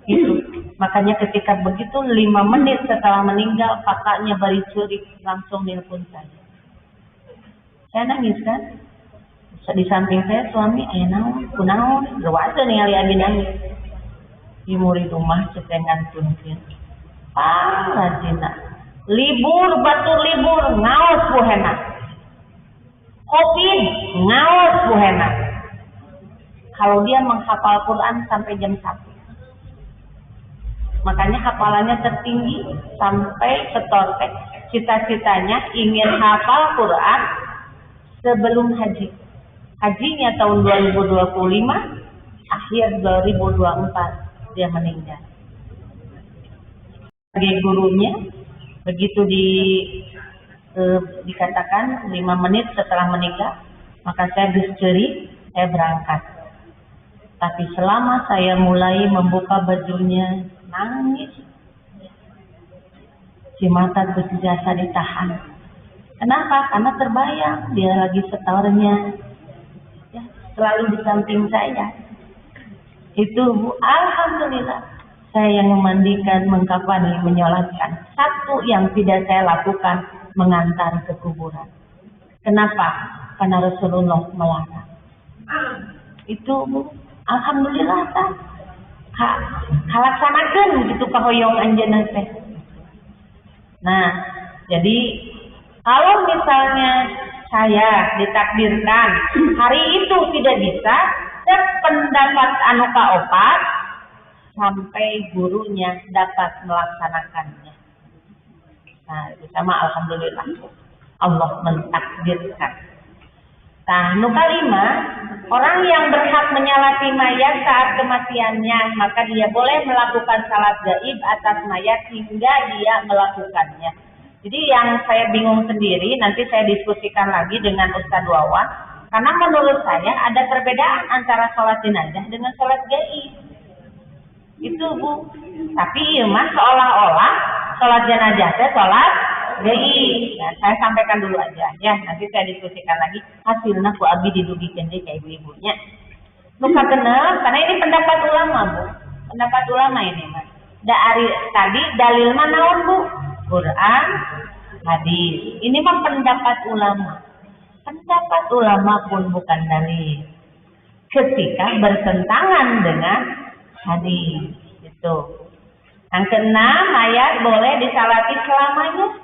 Gitu. Makanya ketika begitu 5 menit setelah meninggal kakaknya bari ceurik langsung nelpon saya. Saya nangis kan. Di samping saya suami aya naon kunaon rewasa ningali abi nangis. Di murid rumah ceuk ngantunkeun. Rajina. Libur batur libur ngaos buhena. Covid ngaos buhena. Kalau dia menghafal Quran sampai jam 1. Makanya hafalannya tertinggi sampai setortek. Cita-citanya ingin hafal Quran sebelum haji. Hajinya tahun 2025, akhir 2024 dia meninggal. Sebagai gurunya, begitu dikatakan 5 menit setelah meninggal, maka saya diceri, saya berangkat. Tapi selama saya mulai membuka bajunya, nangis. Si mata terus jasa ditahan. Kenapa? Karena terbayang dia lagi setornya. Ya, selalu di samping saya. Itu alhamdulillah saya yang memandikan, mengkafani, menyolatkan. Satu yang tidak saya lakukan mengantar ke kuburan. Kenapa? Karena Rasulullah melarang. Itu alhamdulillah tak kalaksanakeun gitu kahoyong anjeunna teh. Nah, jadi kalau misalnya saya ditakdirkan hari itu tidak bisa, sependapat anu kaopat sampai gurunya dapat melaksanakannya. Nah, itu sama alhamdulillah Allah mentakdirkan. Nah, nu kalima, orang yang berhak menyalati mayat saat kematiannya, maka dia boleh melakukan salat gaib atas mayat hingga dia melakukannya. Jadi yang saya bingung sendiri, nanti saya diskusikan lagi dengan Ustadz Wawan, karena menurut saya ada perbedaan antara sholat jenazah dengan sholat gaib. Itu Bu. Tapi iya mah seolah-olah sholat jenazah itu sholat gaib. Nah, saya sampaikan dulu aja ya, nanti saya diskusikan lagi hasilnya ku abi didugikan deh ke ibu-ibunya. Luka bener, karena ini pendapat ulama Bu. Pendapat ulama ini Mas. Dari tadi dalil mana naon Bu? Quran, hadis. Ini mah pendapat ulama. Pendapat ulama pun bukan dalil. Ketika bertentangan dengan hadis, itu. Yang keenam, mayat boleh disalati selamanya.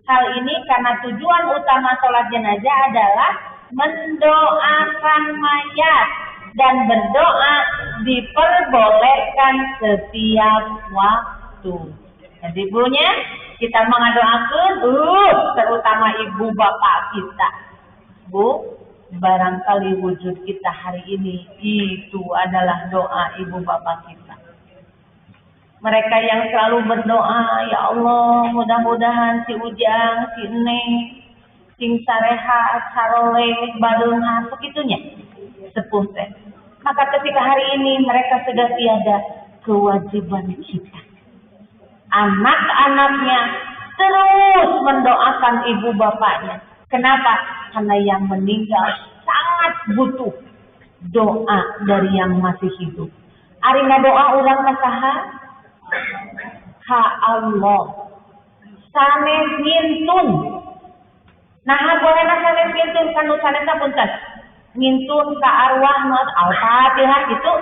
Hal ini karena tujuan utama sholat jenazah adalah mendoakan mayat dan berdoa diperbolehkan setiap waktu. Jadi ibunya kita mengadoakan, terutama ibu bapak kita, Bu, barangkali wujud kita hari ini itu adalah doa ibu bapak kita. Mereka yang selalu berdoa, ya Allah, mudah-mudahan si Ujang, si Neng, sing sarehat, saroleh, bareunghar, begitunya, sepuh teh. Maka ketika hari ini mereka sudah tiada, kewajiban kita. Anak-anaknya terus mendoakan ibu bapaknya. Kenapa? Karena yang meninggal sangat butuh doa dari yang masih hidup. Ari ngadoa urang kasaha? Ha Allah. Sanes ngintun. Nah, bolehna sanes ngintun kanu sanesa punten. Ngintun ka arwah mat Al-Fatihah itu.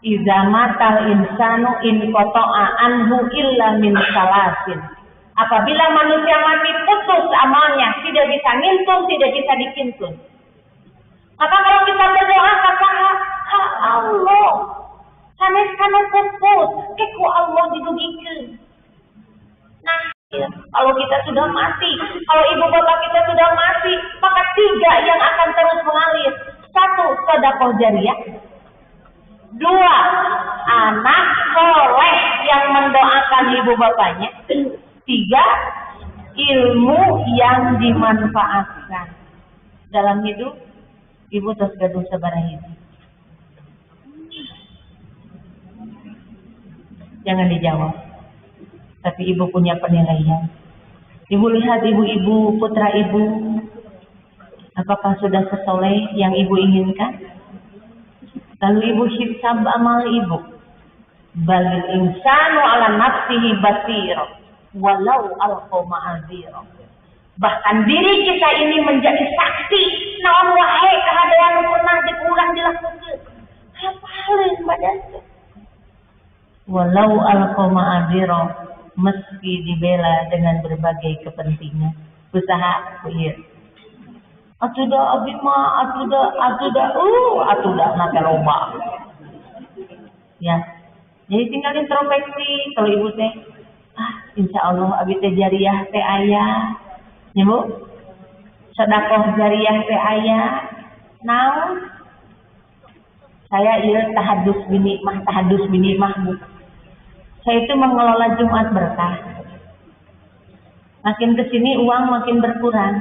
Iza matal insanu in qata'a anhu illa min salasin. Apabila manusia mati putus amalnya, tidak bisa ngintun, tidak bisa dikintun. Maka kalau kita berdoa kata ha Allah, sanes kana pupus, keku Allah didugikeun. Nah, ya, kalau kita sudah mati, kalau ibu bapak kita sudah mati, maka 3 yang akan terus mengalir. 1, sedekah jariyah. 2, anak soleh yang mendoakan ibu bapaknya. 3, ilmu yang dimanfaatkan dalam hidup. Ibu terus gaduh sabaraha. Jangan dijawab. Tapi ibu punya penilaian. Ibu lihat ibu-ibu, putra ibu Apakah sudah sesoleh yang ibu inginkan? Lalu ibu hisab amal ibu. Balil insanu ala nafsihi basir, walau alqa ma'azir. Bahkan diri kita ini menjadi saksi. Naon wae kehadiran pernah dikurang dilakukan. Hafalin badan. Walau alqa ma'azir, meski dibela dengan berbagai kepentingan. Usaha iya. Atuda abi mah atuda nate loba. Ya. Jadi tinggal introspeksi kalau ibu teh insya Allah abi teh jariah teh aya. Ya Bu. Sedekah jariah teh aya. Naon? Saya ieu tahadus bini mah Bu. Saya itu mengelola Jumat berkah. Makin kesini uang makin berkurang.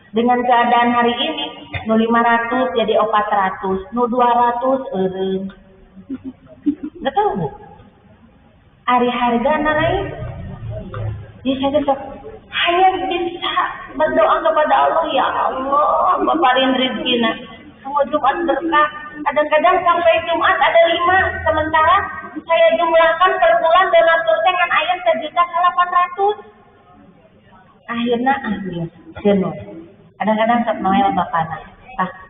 Dengan keadaan hari ini, nu 500 jadi 400, nu 200 eureun. Betul Bu? Ari harga naik. Ya saya sok hanya bisa berdoa kepada Allah, ya Allah, baparin rezekina. Kamu Jumat berkah. Kadang-kadang sampai Jumat ada 5, sementara saya jumlahkan per bulan donatur teh ngan aya 1.800.000. Akhirnya jenuh. Kadang-kadang sok noel bapana,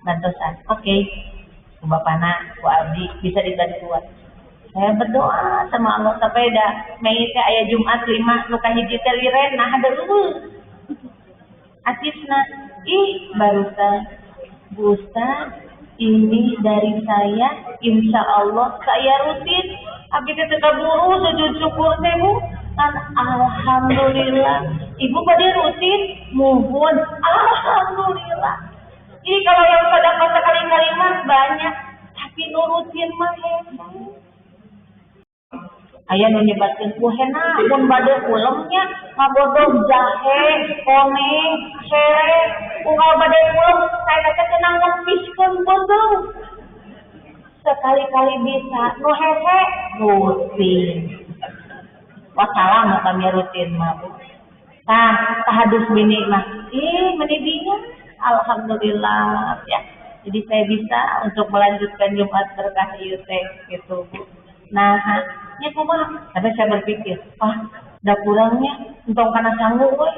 bantusan. Oke, ke bapana, ku abdi bisa dibantuan. Saya berdoa sama Allah sampai dah Mei teh aya Jumat 5 nu kahiji teh liren nah hadeuh. Atisna, barusan Bu Ustaz, ini dari saya, insya Allah saya rutin. Abdi teh kaburu sujud syukur teh Bu. Alhamdulillah. Ibu pada rutin, muhun. Alhamdulillah. Jadi kalau yang sedekah sekali-kali mah banyak, tapi nurutin mah hebat. Aya nu nyebatkeun ku hena mun bade ulemnya ngagodog jahe, koneng, serai, unggal bade ulem saya teh tenang ngepiskeun beung. Sekali-kali bisa nu hese rutin. Wassalam kami rutin mah. Tahadus bini mah. Meni bingung. Alhamdulillah ya. Jadi saya bisa untuk melanjutkan Jumat berkah ieu teh gitu Bu. Nah, nya kumaha? Tapi saya berpikir, da kurangnya entong kana sanggup we.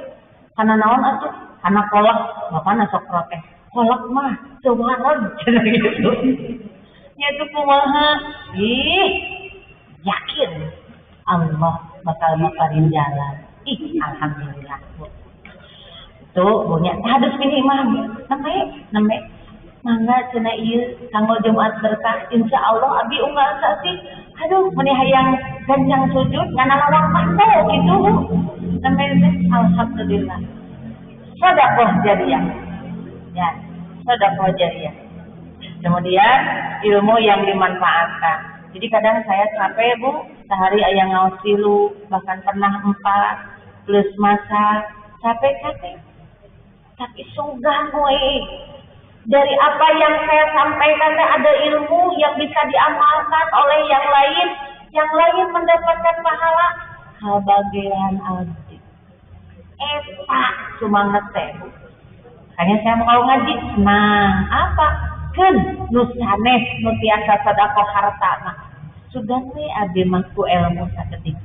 Kana naon atuh? Kana kolak, bapana sok protes. Kolak mah sewaran cenah gitu. Nya tuh kumaha? Yakin Allah bakal maparin jalan. Alhamdulillah Bu. Tuh punya hadus bini mah nembe mangga cenah ieu kanggo Jumat berkah insyaallah abi unggal sasi. Aduh meuni hayang ganjang sujud ngana lawak panto gitu Bu. Nembe alhamdulillah. Sedekah jariah. Ya, sedekah jariah. Kemudian ilmu yang dimanfaatkan. Jadi kadang saya capek Bu, sehari aya ngaos 3, bahkan pernah 4 plus masak, capek-capek. Tapi sunggah gue. Dari apa yang saya sampaikan ada ilmu yang bisa diamalkan oleh yang lain mendapatkan pahala. Kebagian abdi. Cuma ngeteh. Hanya saya mau ngaji, senang. Apa? Nu sanes nu tiasa sedekah harta mah sudah we abdi mah ku ilmu sakedik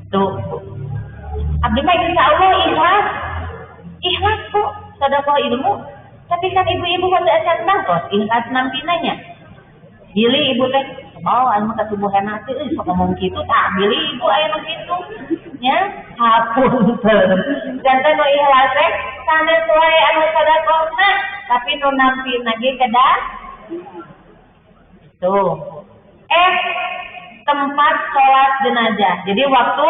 tuh abdi mah insyaallah ikhlas Bu sedekah ilmu tapi kan ibu-ibu pada acan bangkos ikhlas nampinanya pilih ibu teh anu kasubuhan hati sok ngomong kitu pilih ibu aya nu kitu nya hapunten janten nu ikhlas teh sanes wae anu sedekahna tapi nu nampi lagi kedah tuh tempat sholat jenazah. Jadi waktu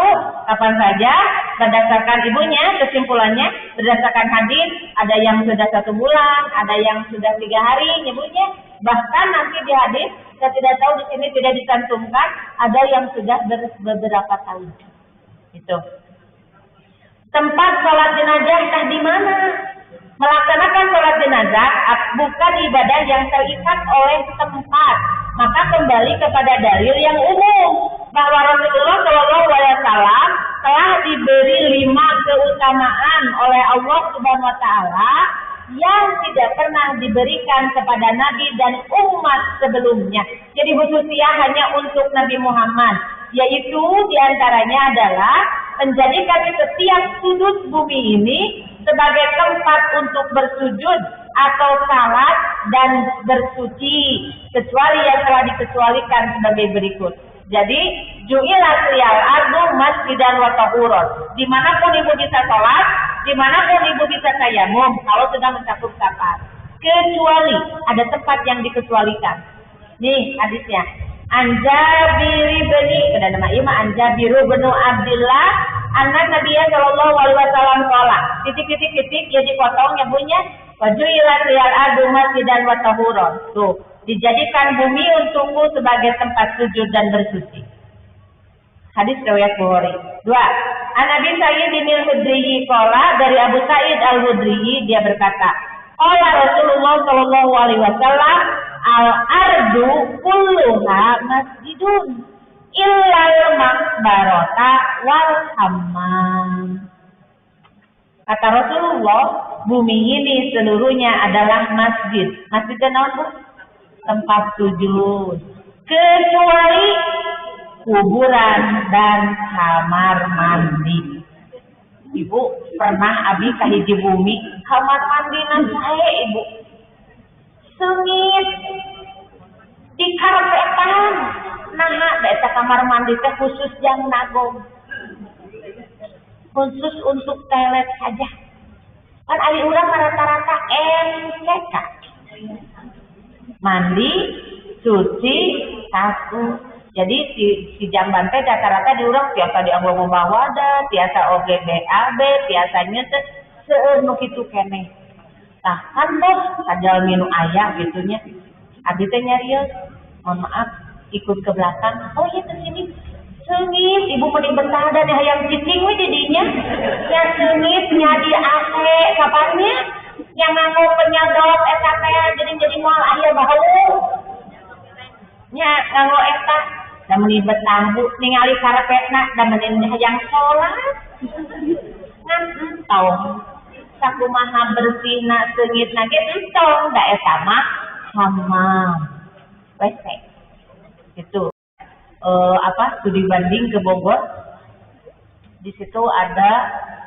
kapan saja berdasarkan ibunya kesimpulannya berdasarkan hadis ada yang sudah 1 bulan, ada yang sudah 3 hari nyebutnya. Bahkan nanti di hadis saya tidak tahu di sini tidak dicantumkan ada yang sudah beberapa tahun. Itu tempat sholat jenazah entah di mana. Melaksanakan sholat jenazah bukan ibadah yang terikat oleh tempat, maka kembali kepada dalil yang umum bahwa Rasulullah Shallallahu Alaihi Wasallam telah diberi 5 keutamaan oleh Allah Subhanahu Wa Taala yang tidak pernah diberikan kepada Nabi dan umat sebelumnya. Jadi khususnya hanya untuk Nabi Muhammad, yaitu diantaranya adalah menjadikan setiap sudut bumi ini sebagai tempat untuk bersujud atau salat dan bersuci, kecuali yang telah dikecualikan sebagai berikut. Jadi, ju'ilat liyal ardu masjidan wa tahuron. Dimanapun ibu bisa sholat, dimanapun ibu bisa tayamum, kalau sedang mencakup safar. Kecuali ada tempat yang dikecualikan. Nih hadisnya. Anjabiri bani, kada nama ima Anjabiru benu Abdillah, anak Nabiya Shallallahu Alaihi Wasallam kola. Titik ya dipotong ya bunya. Waju'ilat liyal ardu masjidan wa tahuron. Tuh. Dijadikan bumi untukmu sebagai tempat sujud dan bersuci. Hadis riwayat Bukhari. 2. An Abi Sa'id al-Khudri qala, dari Abu Sa'id al-Khudri dia berkata, qala Rasulullah sallallahu alaihi wasallam, al-ardu kulluha masjidun illal maqbarata wal hammam. Kata Rasulullah, bumi ini seluruhnya adalah masjid. Masjid apa? Tempat sujud, kecuali kuburan dan kamar mandi. Ibu pernah abi ka hiji bumi kamar mandi sae ibu sengit di karpetan, nah eta kamar mandi teh khusus jang nagong, khusus untuk toilet saja. Kan ari urang rata-rata MCK. Mandi, cuci, sapu. Jadi si jamban teh rata-rata diurang tiasa dianggo wadah, tiasa oge BAB, tiasa nyeuteut seueur nu kitu keneh. Tah kan bos kadal minum aya gitunya. Abi teh nyarios, mohon maaf ikut ke belakang. Oh iya ke sini. Sengit, ibu mending betah dan hayang cicing we di dinya. Ya sengit nya di AC kapannya? Yang nganggo penyedot eta teh jadi moal aya bau. Nya nganggo eta da meuni betah Bu ningali karpetna da meuni hayang salat. Ngan entong sakumaha bersihna seungitna ge entong da eta mah hammam. WC. Itu studi banding ke Bogor. Di situ ada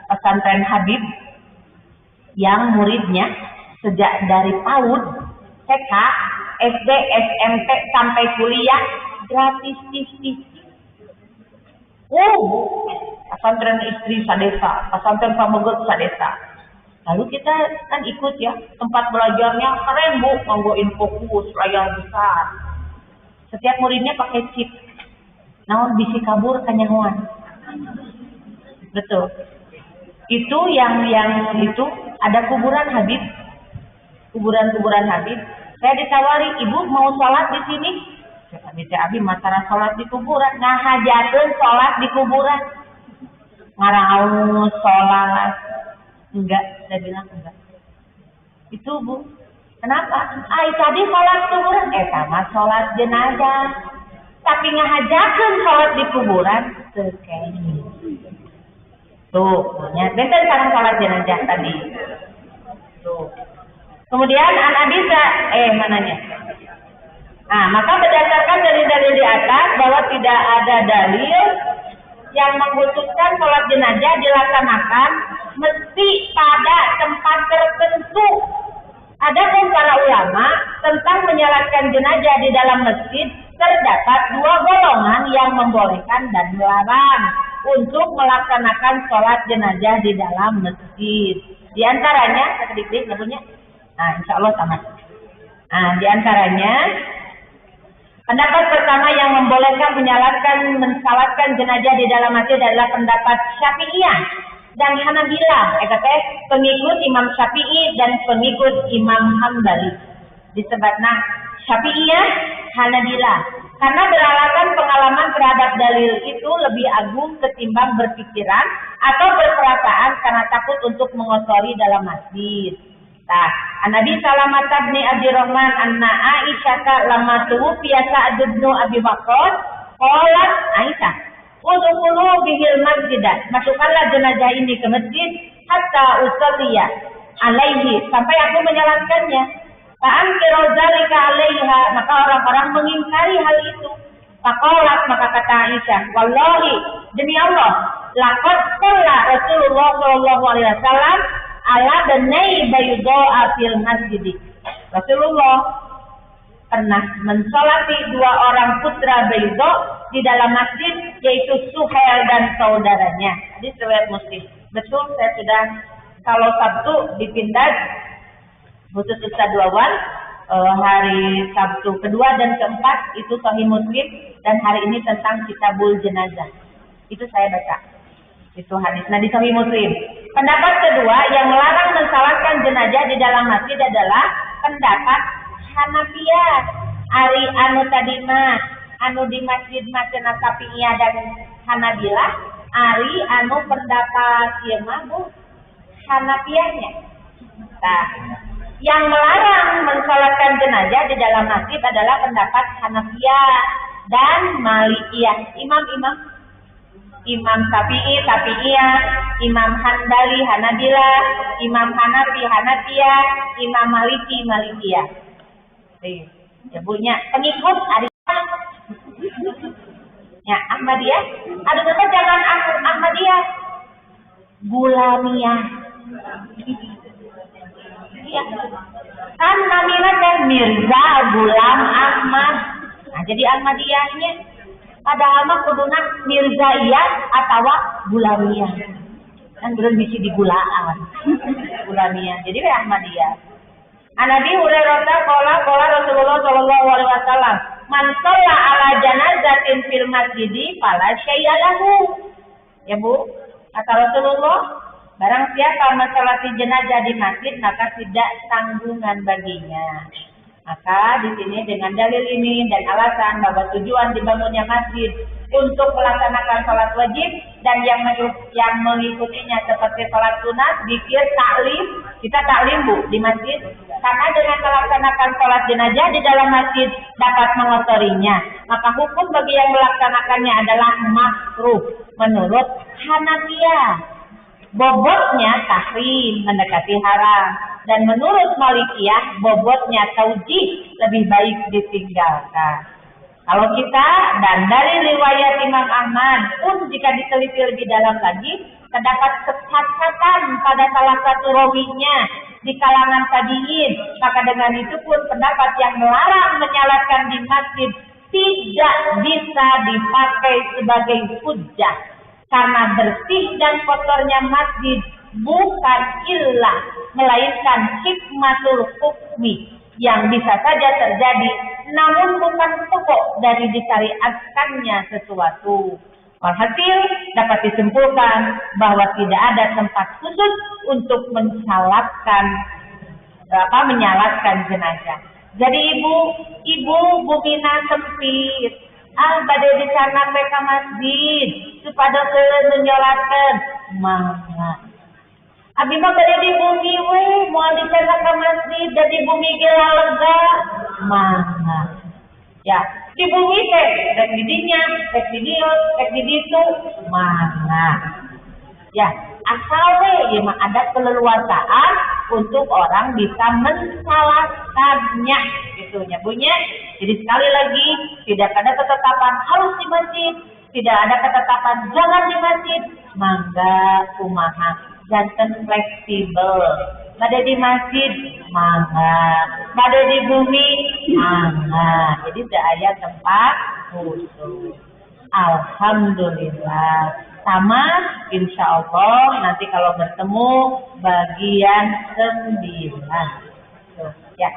pesantren Habib yang muridnya sejak dari PAUD, TK, SD, SMP sampai kuliah gratis TV. Pesantren istri sadesa, pesantren pamogot sadesa. Lalu kita kan ikut ya, tempat belajarnya keren Bu, nganggo infokus, layar besar. Setiap muridnya pakai chip. Naon bisi kabur kanyahoan. Betul. Itu yang itu ada kuburan Habib. Kuburan Habib. Saya ditawari, "Ibu mau sholat di sini?" Abi masalah sholat di kuburan. Ngahajakeun sholat di kuburan. Ngaraos sholat. Enggak, saya bilang enggak. Itu Bu. Kenapa? Tadi sholat kuburan. Sama sholat jenazah. Tapi ngahajakeun sholat di kuburan. Sekali. Tuh, benten sekarang sholat jenazah tadi. Tuh. Kemudian An-Abisa, mananya? Maka berdasarkan dalil-dalil di atas bahwa tidak ada dalil yang mengkhususkan sholat jenazah dilaksanakan mesti pada tempat tertentu. Adapun para ulama tentang menyalatkan jenazah di dalam masjid terdapat dua golongan yang membolehkan dan melarang untuk melaksanakan sholat jenazah di dalam masjid. Di antaranya, sedikit namanya, insya Allah sama. Di antaranya, pendapat pertama yang membolehkan mensalatkan jenazah di dalam masjid adalah pendapat Syafi'iyah dan Hanabilah, pengikut Imam Syafi'i dan pengikut Imam Hambali. Disebutnya Syafi'iyah, Hanabilah, karena beralasan pengalaman terhadap dalil itu lebih agung ketimbang berpikiran atau berperasaan karena takut untuk mengotori dalam masjid. An-Nabi Salamat bin Abdurrahman anna Aisyah lamma tuwfiya Sa'd bin Abi Waqqas qalat Aisyah udkhulu bihil masjid, masukkanlah jenazah ini ke masjid hatta usalliya alaihi, sampai aku menyalatkannya. Fa'ankiru dzalika alaiha, maka orang-orang mengingkari hal itu. Faqalat, maka kata Aisyah, wallahi, demi Allah, laqad shalla Rasulullah sallallahu alaihi wasallam ala banai bayda'a fil masjid. Rasulullah pernah mensolati dua orang putra Bayda di dalam masjid, yaitu Suhail dan saudaranya. Hadis riwayat Muslim. Betul, saya sudah, kalau Sabtu dipindah khusus Ustaz Wawan, hari Sabtu kedua dan keempat itu Sahih Muslim, dan hari ini tentang Kitabul Jenazah. Itu saya baca. Itu hadis. Nah, di Sahih Muslim. Pendapat kedua yang melarang mensalatkan jenazah di dalam masjid adalah pendapat Hanafiyah. Ari anu tadi mah anu di masjid Masjid Syafi'iyah dan Hanabilah, ari anu pendapat ieu mah Bu Hanafiyahnya. Nah, yang melarang mensalatkan jenazah di dalam masjid adalah pendapat Hanafiyah dan Malikiyah. Imam Syafi'i, Syafi'iyah, Imam Hanbali, Hanabilah, Imam Hanafi, Hanafiyah, Imam Maliki, Malikiyah. Ya punya pengikut Arifah. Ya Ahmadiyah. Ada nama jangan Ahmadiyah. Gulamiyah. Iya. Kan namanya teh Mirza Gulam Ahmad. Nah, jadi Ahmadiyahnya padahal mah kuduna Mirzaiyah atau Gulamiyah. Kan belum bisa digulaan. Gulamiyah. Jadi Ahmadiyah. Anabi Hurairah qala Rasulullah sallallahu alaihi wasallam, "Man shalla ala janazatin fil masjidi fala syai'a lahu." Ya Bu, kata Rasulullah, barang siapa mensalati jenazah di masjid maka tidak tanggungan baginya. Maka di sini dengan dalil ini dan alasan bahwa tujuan dibangunnya masjid untuk melaksanakan salat wajib dan yang mengikutinya seperti salat sunat, zikir, taklim, kita taklim Bu di masjid. Karena dengan melaksanakan salat jenazah di dalam masjid dapat mengotorinya, maka hukum bagi yang melaksanakannya adalah makruh menurut Hanafiyah. Bobotnya tahrim, mendekati haram, dan menurut Malikiyah bobotnya taujih, lebih baik ditinggalkan. Kalau kita dan dari riwayat Imam Ahmad pun jika diteliti lebih dalam lagi, terdapat kesesatan pada salah satu rawinya di kalangan tabi'in, maka dengan itu pun pendapat yang melarang menyalatkan di masjid tidak bisa dipakai sebagai hujjah, karena bersih dan kotornya masjid bukan illah, melainkan hikmatul hukmi yang bisa saja terjadi, namun bukan pokok dari disyariatkannya sesuatu. Walhasil dapat disimpulkan bahwa tidak ada tempat khusus untuk menyalatkan jenazah. Jadi ibu bumina sempit, badai di sana mereka masjid supaya kalian menyolatkan mangga. Abi mah badai di bumi we, mau di sana ke masjid jadi bumi gila lega mangga. Ya, di bumi teh, rek di dinya, rek di dieu, rek di ditu, mana? Ya, asal we, ya mah ada keleluasaan untuk orang bisa mensalatkannya, gitunya Bunya. Jadi sekali lagi, tidak ada ketetapan harus di masjid, tidak ada ketetapan jangan di masjid, mangga kumaha, janten fleksibel. Ada di masjid, mangga. Ada di bumi, mangga. Jadi tidak ada tempat khusus. Alhamdulillah. Sama, insya Allah nanti kalau bertemu bagian 9. Tuh, ya.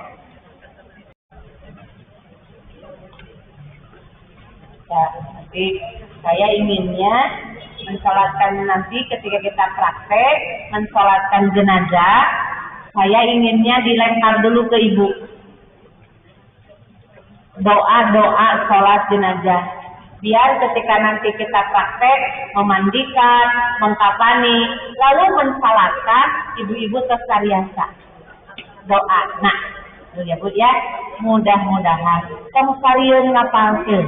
Ya, nanti saya inginnya mensalatkan nanti ketika kita praktek mensalatkan jenazah, saya inginnya dilempar dulu ke ibu doa salat jenazah, biar ketika nanti kita praktek memandikan, mengkafani, lalu mensalatkan, ibu-ibu terbiasa doa. Nah, ya Bu ya, mudah-mudahan kamu sariun ngapalkeun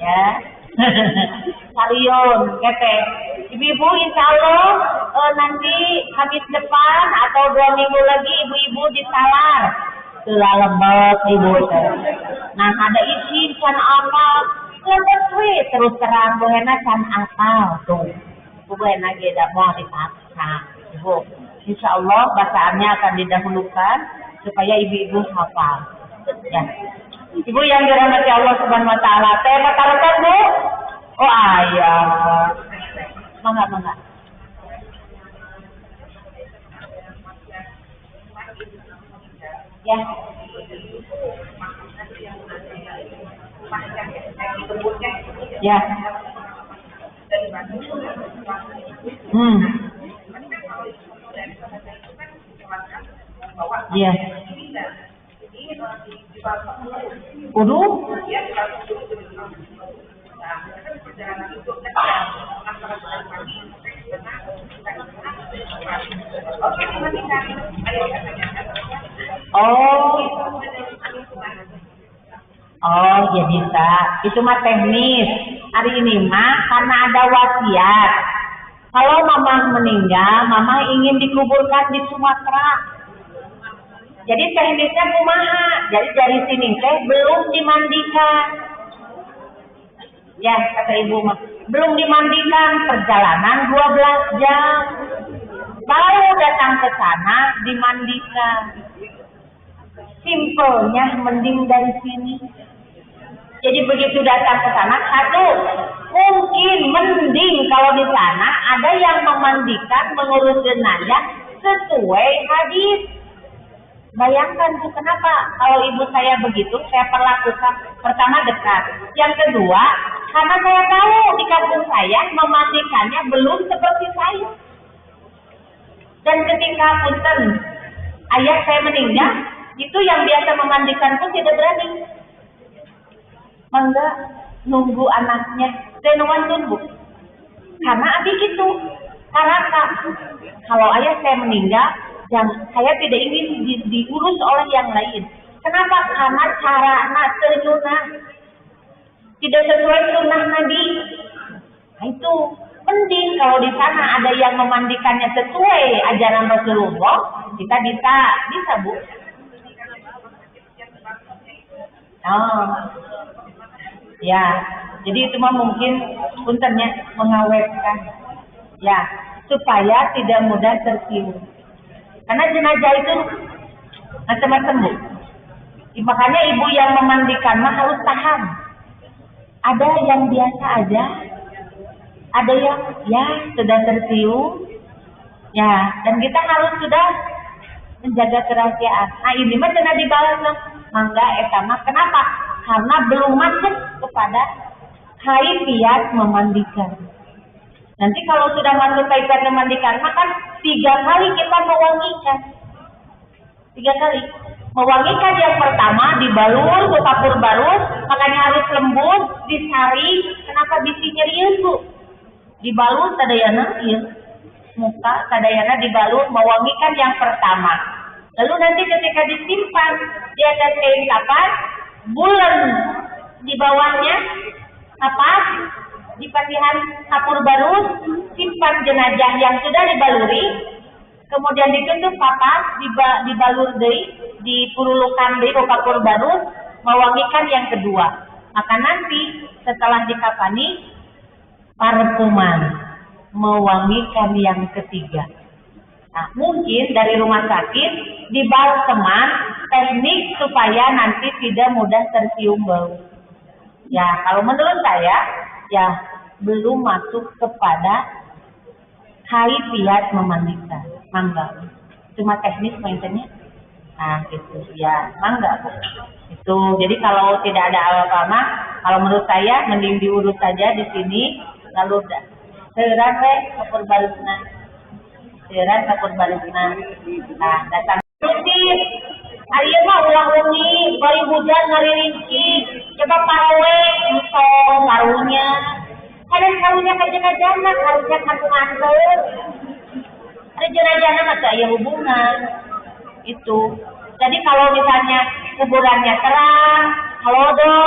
ya. Sarion, kete. Ibu-ibu insya Allah nanti habis depan atau 2 minggu lagi ibu-ibu disalar. Telah lembut ibu teh. Nah ada izin can apa? Lembut we terus terang buena can apa tuh. Buena ge da mau dipaksa. Ibu, insya Allah bacaannya akan didahulukan supaya ibu-ibu hafal. Ya. Ibu yang dirahmati Allah Subhanahu wa taala, teh patarakan Bu? Oh ayah. Mangga. Ya. Ya. Ya. Waduh. Oh, ya bisa. Itu mah teknis. Hari ini mah karena ada wasiat. Kalau mama meninggal, mama ingin dikuburkan di Sumatera. Jadi teknisnya kumaha. Jadi dari sini teh belum dimandikan. Ya, kata ibu mah. Belum dimandikan, perjalanan 12 jam. Baru datang ke sana dimandikan. Simpelnya mending dari sini. Jadi begitu datang ke sana, satu, mungkin mending kalau di sana ada yang memandikan, mengurus jenazah sesuai hadis. Bayangkan tuh kenapa kalau ibu saya begitu, saya perlakukan pertama dekat. Yang kedua, karena saya tahu di kampung saya memandikannya belum seperti saya. Dan ketika punten ayah saya meninggal, itu yang biasa memandikan pun tidak berani. Mangga nunggu anaknya, tenuan tunggu. Karena adik itu, karena kalau ayah saya meninggal, dan saya tidak ingin diurus oleh yang lain. Kenapa? Karena cara sunnah tidak sesuai sunnah Nabi. Nah, itu penting kalau di sana ada yang memandikannya sesuai ajaran Rasulullah, kita bisa Bu. Oh, ya. Jadi itu mah mungkin puntennya mengawetkan, ya, supaya tidak mudah tertidur. Karena jenazah itu macam-macam Bu. Makanya ibu yang memandikan mah harus tahan. Ada yang biasa aja, ada yang ya sudah tertiup, ya, dan kita harus sudah menjaga kerahasiaan. Nah ini mah cenah dibalas mangga etama. Kenapa? Karena belum masuk kepada kaifiat memandikan. Nanti kalau sudah masuk kaifiat memandikan, maka 3 kali kita mewangikan. 3 kali. Mewangikan yang pertama dibalur ke kapur barus, makanya harus lembut, disaring. Kenapa bisi nyerius Bu? Dibalur tadayana, iya. Muka tadayana dibalur, mewangikan yang pertama. Lalu nanti ketika disimpan di atas kain kapas, bulan di bawahnya kapas, di pasihan kapur barus, simpan jenazah yang sudah dibaluri, kemudian ditutup kapas, dibalur deui, dipurulukan deui ke kapur barus, mewangikan yang kedua. Maka nanti setelah dikafani, parfuman, mewangikan yang ketiga. Nah, mungkin dari rumah sakit dibalseman teknik supaya nanti tidak mudah tercium bau. Ya, kalau menurut saya, ya belum masuk kepada kaifiat memandikan. Mangga. Cuma teknis poinnya. Nah, gitu ya. Mangga Bu. Itu. Jadi kalau tidak ada apa-apa, kalau menurut saya mending diurus saja di sini, lalu seuran teh kapur barusna. Seuran kapur barusna. Nah, datang rutin. Ayeuna mah ulang-ulangi, bari hujan ngaririnci, coba parawe entong karunya. Ada karunya ka jenazahna, karunya kantung anteur. Ada jenazahna mah teu aya hubungan. Itu. Jadi kalau misalnya kuburannya terang, halodo,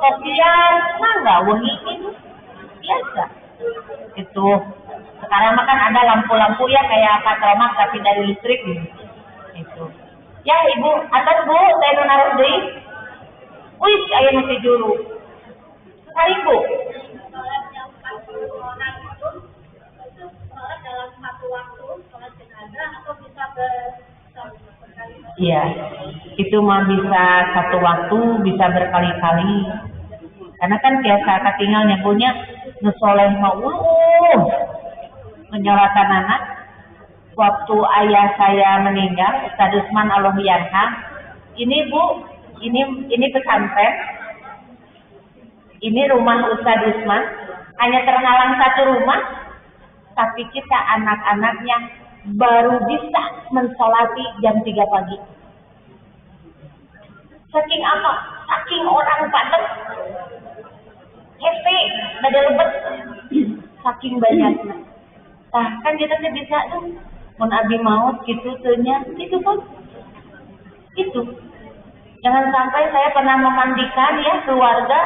sosial, mah enggak wengi itu. Biasa. Itu. Sekarang mah kan ada lampu-lampu ya kayak patromak tapi dari listrik gitu. Itu. Ya ibu, atas bu, saya nu naruh deui. Wih, aya nu ti juru. 1.000. Iya, itu mah bisa satu waktu, bisa berkali-kali. Karena kan biasa katingal nyebutnya nusoleh mah menyolatan anak. Waktu ayah saya meninggal, Ustaz Usman Allah yarham. Ini bu, ini pesantren. Ini rumah Ustaz Usman. Hanya terhalang satu rumah, tapi kita anak-anaknya baru bisa mensolati jam 3 pagi. Saking apa? Saking orang padat. Hefe, pada lebet. Saking banyaknya. Nah, kan kita bisa tuh. Mun abi maut gitu tuhnya. Itu kan. Itu. Jangan sampai saya pernah memandikan ya keluarga.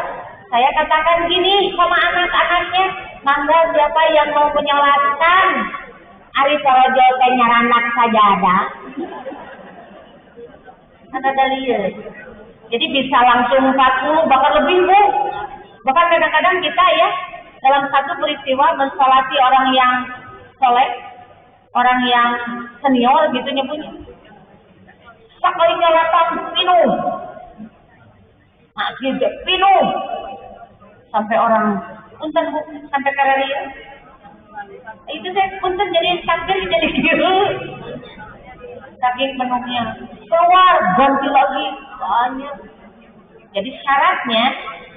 Saya katakan gini sama anak-anaknya. Mangga siapa yang mau menyolatkan? Ari sorojo teh nyaranak sajadah. Ada dalil. Jadi bisa langsung 40 bahkan lebih bu. Bahkan kadang-kadang kita ya dalam satu peristiwa mensolati orang yang soleh, orang yang senior gitu nyebutnya. Sekali nyolatan pinuh. Nah gitu pinuh. Sampai orang punten bu, sampai kararia. Itu saya punten jadi takdir jadi gitu. Saking penuhnya keluar ganti lagi banyak. Jadi syaratnya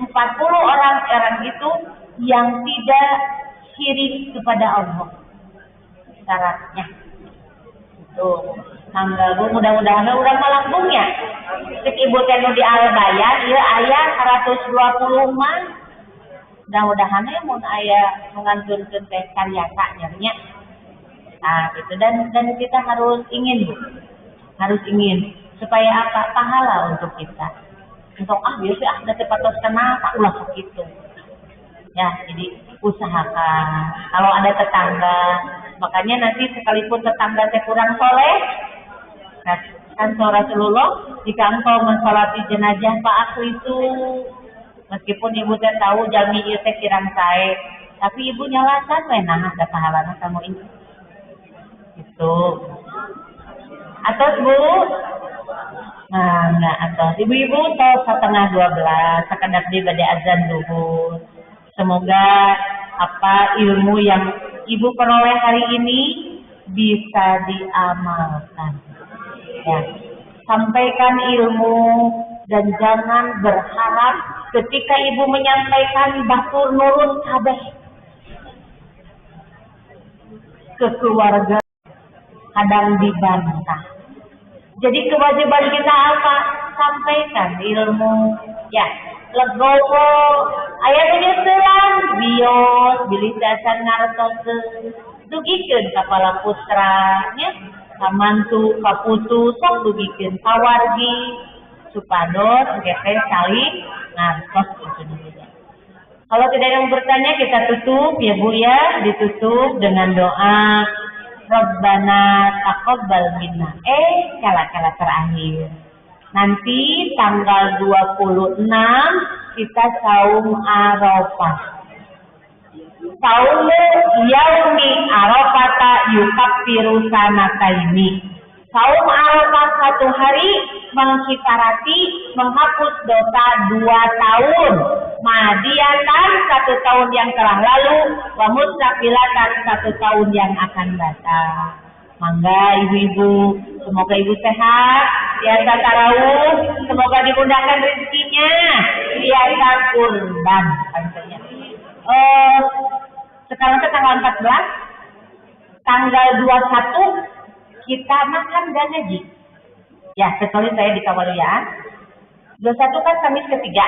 40 orang itu yang tidak syirik kepada Allah. Syaratnya. Tuh, tanggal mudah-mudahan urang malambungnya. Cek ibu teh nu di Albayan ieu aya 120 mah. Mudah-mudahan mun aya ngantunkeun teh karyata nya. Nah, itu dan kita harus ingin supaya apa? Pahala untuk kita. Untuk biasa ada patos kenapa ulah begitu. Ya, jadi usahakan. Kalau ada tetangga, makanya nanti sekalipun tetangga teh kurang soleh, kan Rasulullah jika engkau mensolati jenazah Pak aku itu, meskipun ibu teh tahu jami ieu teh kirang sae, tapi ibu nyalakan we nah ada pahalana kamu ini. Itu. Atas bu, nah enggak atas ibu-ibu tol 11:30 sekedap di pada azan duhur. Semoga apa ilmu yang ibu peroleh hari ini bisa diamalkan. Ya, sampaikan ilmu dan jangan berharap ketika ibu menyampaikan batur nurun kabeh ke keluarga kadang dibantah. Jadi kewajiban kita apa? Sampaikan ilmu. Ya, legowo aya nu nyeuselan bios bilih dasan ngartokeun dugikeun ka kepala putranya ka mantu ka putu sok dugikeun kawargi supados engke teh saling ngartos kitu juga. Kalau tidak ada yang bertanya kita tutup ya Bu ya, ditutup dengan doa Rabbana taqabbal minna. Kala-kala terakhir. Nanti tanggal 26 kita saum Arafah. Saum yaumi Arafata yukaffiru sanataini. Saum Arafah satu hari mengkifarati menghapus dosa 2 tahun. Madiatan 1 tahun yang telah lalu, wa mustaqbilatan 1 tahun yang akan datang. Mangga ibu-ibu, semoga ibu sehat, biasa tarawih, semoga dimudahkan rezekinya, biasa kurban tentunya. Sekarang ke tanggal 14, tanggal 21 kita makan dan ngaji. Ya, kecuali saya di Kawalian. 21 kan Kamis ketiga.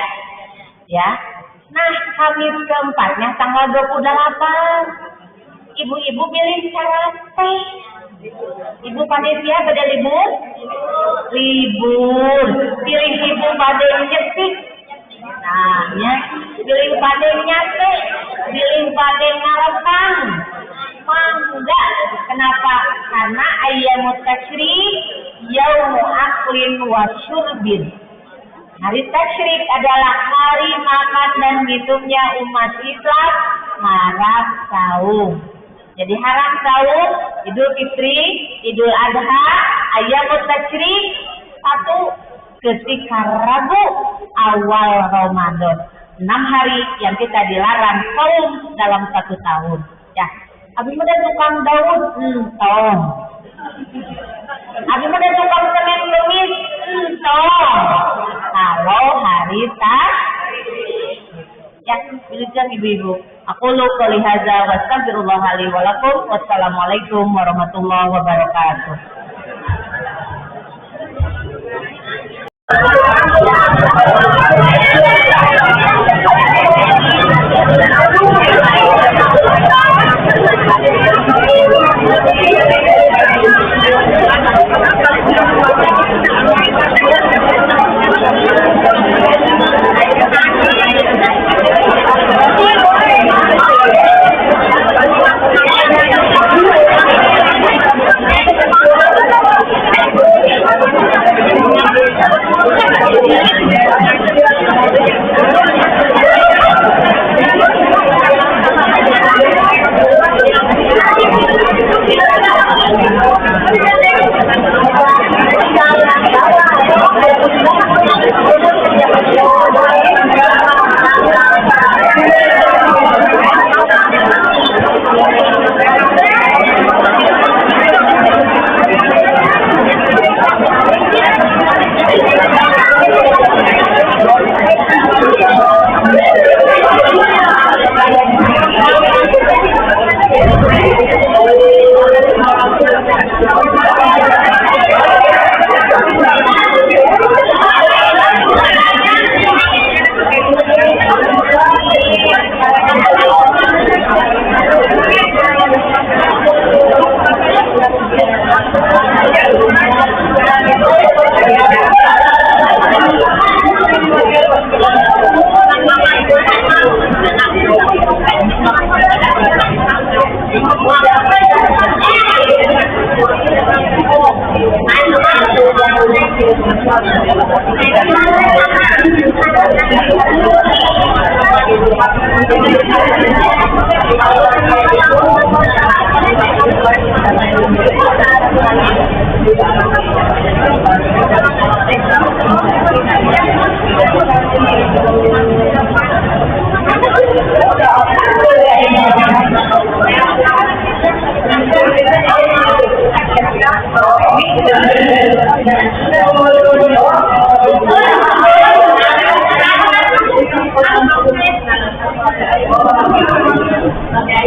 Ya. Nah, Kamis keempatnya tanggal 28. Ibu-ibu pilih syarat teh. Ibu panitia pada libur? Libur. Pilih ibu pada nyetik. Nah, ya. Pilih pada nyate. Pilih pada ngarekang. enggak. Kenapa? Karena ayyamut tasyrik yaumu aklin wa syurbin. Hari tasyrik adalah hari makan dan minumnya umat Islam, haram saum. Jadi haram saum, Idul Fitri, Idul Adha, ayyamut tasyrik, satu ketika Rabu awal Ramadan. 6 hari yang kita dilarang saum dalam 1 tahun. Ya, abi muda tukang daun, tong. Abi muda tukang Senin Kemis, tong. Kalau hari ya, bilangkan ibu-ibu. Aku lu qouli hadza wa astaghfirullah li wa lakum. Wassalamualaikum warahmatullahi wabarakatuh. Oke,